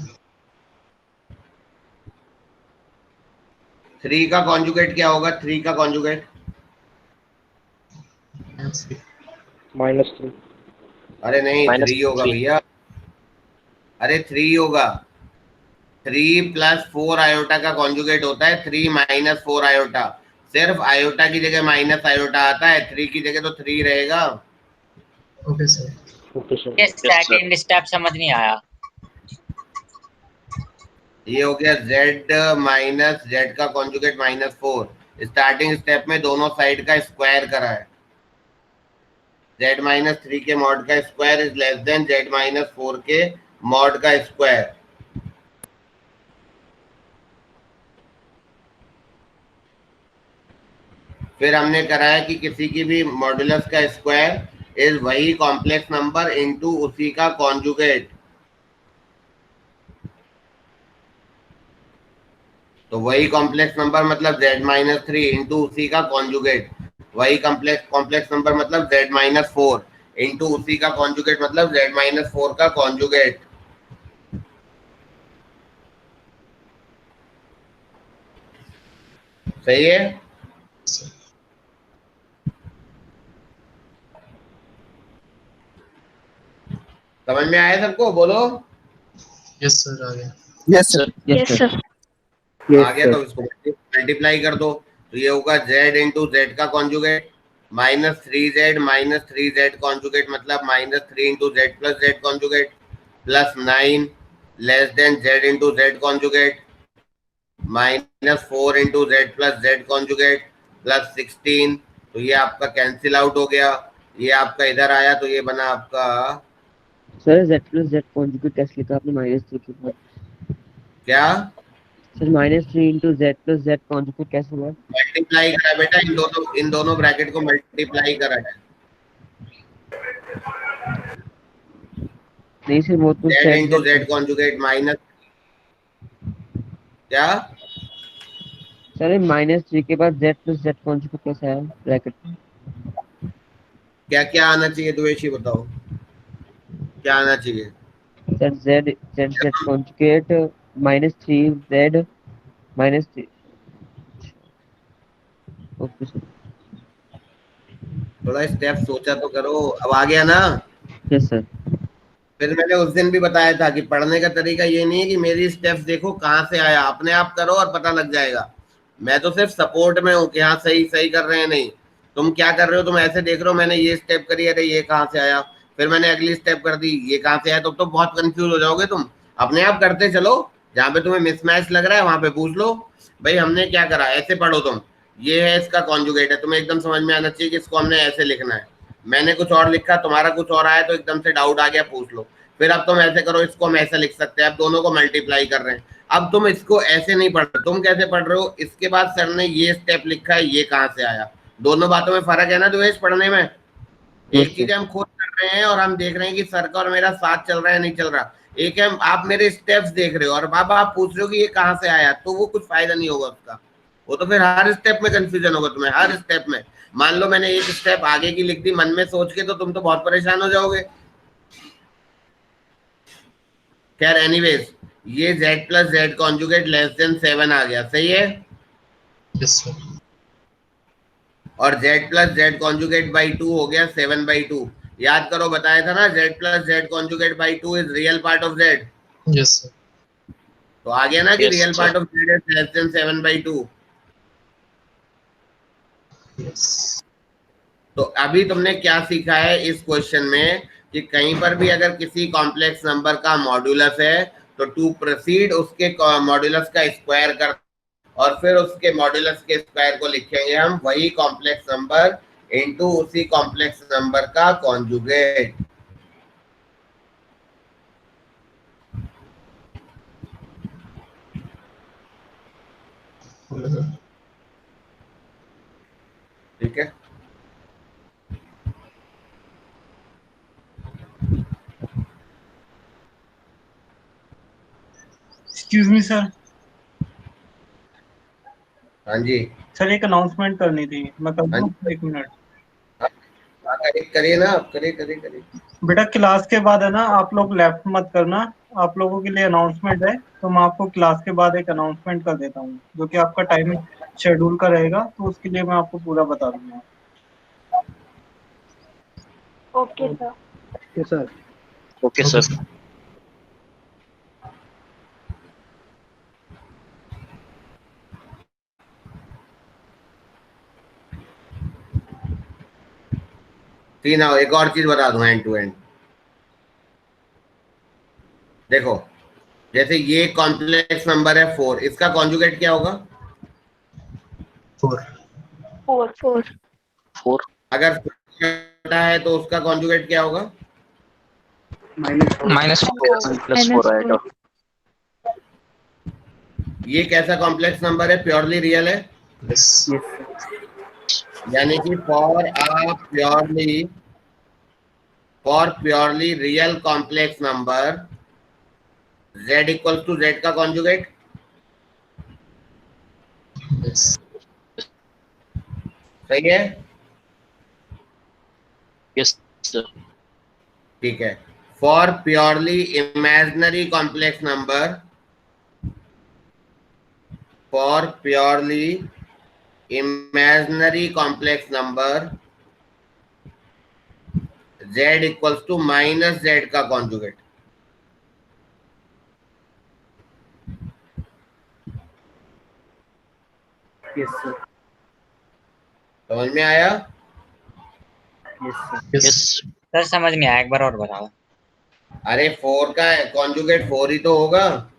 3 का कॉन्जुगेट क्या होगा? 3 का कॉन्जुगेट
-3।
अरे नहीं,
-3
3 होगा भैया, अरे 3 होगा। 3 प्लस 4 आयोटा का कॉन्जुगेट होता है 3 माइनस 4 आयोटा। सिर्फ आयोटा की जगह माइनस आयोटा आता है, 3 की जगह तो 3 रहेगा।
Okay sir.
Okay sir.
ये सेकंड स्टेप समझ नहीं आया।
ये हो गया z माइनस z का कॉन्जुगेट -4। स्टार्टिंग स्टेप में दोनों साइड का स्क्वायर करा है, z माइनस 3 के मॉड का square is less than z minus 4 के मॉड का स्क्वायर। फिर हमने करा है कि किसी की भी मॉडुलस का स्क्वायर इज वही कॉम्प्लेक्स नंबर इनटू उसी का कॉन्जुगेट। तो वही कॉम्प्लेक्स नंबर मतलब z माइनस 3 इंटू उसी का कॉन्जुगेट, वही कॉम्प्लेक्स नंबर मतलब z माइनस 4 इंटू उसी का कॉन्जुगेट मतलब z माइनस 4 का कॉन्जुगेट। सही है? समझ में आया सबको? बोलो।
यस सर, आ गया।
Yes sir.
Yes sir.
आ गया तो इसको मल्टीप्लाई कर दो, तो ये होगा z इंटू जेड का conjugate -3z minus 3z conjugate मतलब -3 into Z plus Z conjugate plus 9 less than z into Z conjugate -4 into Z plus Z conjugate plus 16। तो ये आपका कैंसिल आउट हो गया, ये आपका इधर आया तो ये बना आपका
sir z plus z conjugate कैसे लिखा आपने -3 के बाद?
क्या
sir -3 into z plus z conjugate कैसे हुआ?
मल्टीप्लाई करा बेटा, इन दोनों ब्रैकेट को मल्टीप्लाई करा है।
नहीं सर वो तो
z into Z conjugate minus क्या
सर -3 के बाद z प्लस z कॉन्जुगेट कैसे आया ब्रैकेट में?
क्या क्या आना चाहिए द्वेषी, बताओ क्या आना चाहिए?
Sir z conjugate -3z -3। Okay sir.
थोड़ा स्टेप सोचा तो करो, अब आ गया ना?
Yes sir.
फिर मैंने उस दिन भी बताया था कि पढ़ने का तरीका ये नहीं है कि मेरी स्टेप्स देखो कहाँ से आया, अपने आप करो और पता लग जाएगा। मैं तो सिर्फ सपोर्ट में हूँ कि हाँ सही कर रहे हैं, नहीं तुम क्या कर रहे हो, तुम ऐसे देख रहे हो मैंने ये स्टेप करी, अरे ये कहाँ से आया, फिर मैंने अगली स्टेप कर दी, ये कहाँ से आया, तो बहुत कंफ्यूज हो जाओगे तुम। अपने आप करते चलो, जहाँ पे तुम्हें मिसमैच लग रहा है वहां पे पूछ लो, भाई हमने क्या करा, ऐसे पढ़ो तुम। ये है इसका कॉन्जुगेट है। तुम्हें एकदम समझ में आना चाहिए कि इसको हमने ऐसे लिखना है। मैंने कुछ और लिखा, तुम्हारा कुछ और आया तो एकदम से डाउट आ गया, पूछ लो। फिर अब तुम ऐसे करो, इसको हम ऐसे लिख सकते हैं। अब दोनों को मल्टीप्लाई कर रहे हैं। अब तुम इसको ऐसे नहीं पढ़ रहे, तुम कैसे पढ़ रहे हो, इसके बाद सर ने ये स्टेप लिखा है, ये कहाँ से आया। दोनों बातों में फर्क है ना द्वेष पढ़ने में। एक चीज हम खुद कर रहे हैं और हम देख रहे हैं कि सर का और मेरा साथ चल रहा है नहीं चल रहा। एक है आप मेरे स्टेप्स देख रहे हो और अब आप पूछ रहे हो कि ये कहाँ से आया, तो वो कुछ फायदा नहीं होगा उसका। वो तो फिर हर स्टेप में कंफ्यूजन होगा तुम्हें, हर स्टेप में। मान लो मैंने एक स्टेप आगे की लिख दी मन में सोच के, तो तुम तो बहुत परेशान हो जाओगे। खैर एनीवेज, ये z plus Z conjugate less than 7 आ गया, सही है।
Yes sir.
और z plus Z conjugate by 2 हो गया 7/2। याद करो, बताया था ना, z plus Z conjugate by 2 is real part of z।
Yes sir.
तो आ गया ना कि
Yes,
real
sir.
Part of z is less than 7/2।
Yes.
तो अभी तुमने क्या सीखा है इस क्वेश्चन में कि कहीं पर भी अगर किसी कॉम्प्लेक्स नंबर का मॉड्यूलस है तो टू प्रोसीड उसके मॉड्यूलस का स्क्वायर कर और फिर उसके मॉड्यूलस के स्क्वायर को लिखेंगे हम वही कॉम्प्लेक्स नंबर इनटू उसी कॉम्प्लेक्स नंबर का कॉन्जुगेट। ठीक है।
Excuse me sir.
हाँ जी
सर एक अनाउंसमेंट करनी थी, मैं कर दूं? 1 मिनट।
करिए ना आप, करिए।
बेटा क्लास के बाद है ना, आप लोग लेफ्ट मत करना। आप लोगों के लिए अनाउंसमेंट है, तो मैं आपको क्लास के बाद एक अनाउंसमेंट कर देता हूँ, जो कि आपका टाइम शेड्यूल का रहेगा, तो उसके लिए मैं आपको पूरा बता दूंगा।
Okay sir.
Okay sir.
Okay sir.
तीन आओ, एक और चीज बता दूं एंड टू एंड। देखो, जैसे ये कॉम्प्लेक्स नंबर है 4, इसका कॉन्जुगेट क्या होगा?
4।
अगर 4 है तो उसका कॉन्जुगेट क्या होगा?
-4 आएगा।
ये कैसा कॉम्प्लेक्स नंबर है? प्योरली रियल है।
यस।
यानी कि for purely real complex number z equals to z का कॉन्जुगेट। सही है।
Yes sir.
ठीक है। For purely imaginary complex number, for purely imaginary complex number z equals to minus z का कॉन्जुगेट।
Yes sir.
समझ में आया?
यस
सर समझ नहीं आया, एक बार और बताओ।
अरे 4 का कॉन्जुगेट 4 ही तो होगा।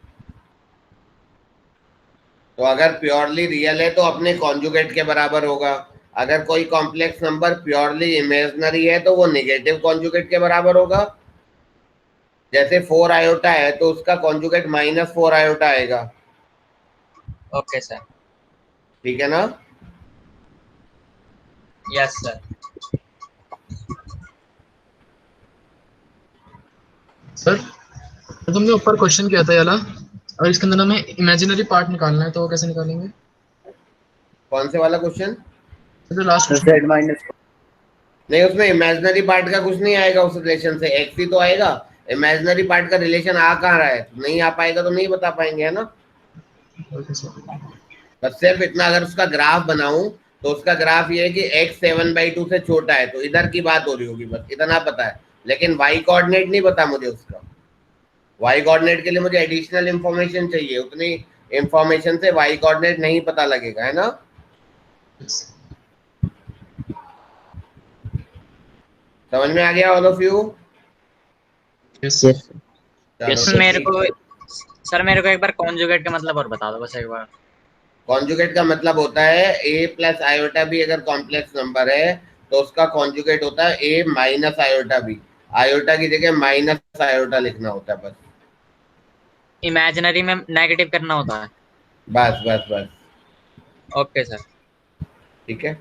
तो अगर प्योरली रियल है तो अपने कॉन्जुगेट के बराबर होगा। अगर कोई कॉम्प्लेक्स नंबर प्योरली इमेजिनरी है तो वो नेगेटिव कॉन्जुगेट के बराबर होगा। जैसे 4 आयोटा है तो उसका कॉन्जुगेट -4 आयोटा आएगा।
Okay sir.
ठीक है ना?
Yes sir.
सर तो तुमने ऊपर क्वेश्चन किया था ये वाला, और इसके अंदर हमें इमेजिनरी पार्ट निकालना है, तो वो कैसे निकालेंगे?
कौन से वाला क्वेश्चन?
जो लास्ट
z माइनस।
नहीं, उसमें इमेजिनरी पार्ट का कुछ नहीं आएगा उस रिलेशन से, x ही तो आएगा। इमेजिनरी पार्ट का रिलेशन आ कहाँ रहा है? नहीं आ पाएगा तो नहीं बता पाएंगे, है ना? बस सिर्फ इतना, अगर उसका ग्राफ बनाऊं तो उसका ग्राफ ये है कि x 7/2 से छोटा है, तो इधर की बात हो रही होगी, बस इतना पता है। लेकिन y कोऑर्डिनेट नहीं पता मुझे उसका। y कोऑर्डिनेट के लिए मुझे एडिशनल इंफॉर्मेशन चाहिए, उतनी इंफॉर्मेशन से y कोऑर्डिनेट नहीं पता लगेगा, है ना? समझ में आ गया ऑल ऑफ यू?
यस मेरे को सर, मेरे को एक बार कॉन्जुगेट का मतलब और बता दो बस एक बार।
कॉन्जुगेट का मतलब होता है a प्लस आयोटा भी अगर कॉम्प्लेक्स नंबर है तो उसका कॉन्जुगेट होता है a माइनस आयोटा भी। आयोटा की जगह माइनस आयोटा लिखना होता है बस।
इमेजिनरी में नेगेटिव करना होता है।
बस बस बस।
Okay sir.
ठीक है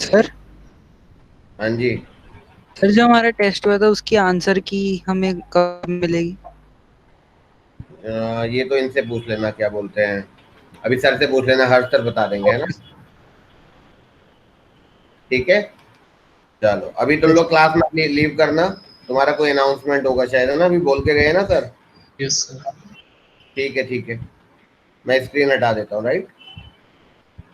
सर।
हाँ जी।
सर जो हमारा टेस्ट हुआ था उसकी आंसर की हमें कब मिलेगी?
ये तो इनसे पूछ लेना क्या बोलते हैं, अभी सर से पूछ लेना, हर सर बता देंगे, है ना। ठीक है चलो अभी तुम लोग क्लास में लीव करना, तुम्हारा कोई अनाउंसमेंट होगा शायद, है ना, अभी बोल के गए ना सर।
Yes sir.
ठीक है मैं स्क्रीन हटा देता हूँ, राइट।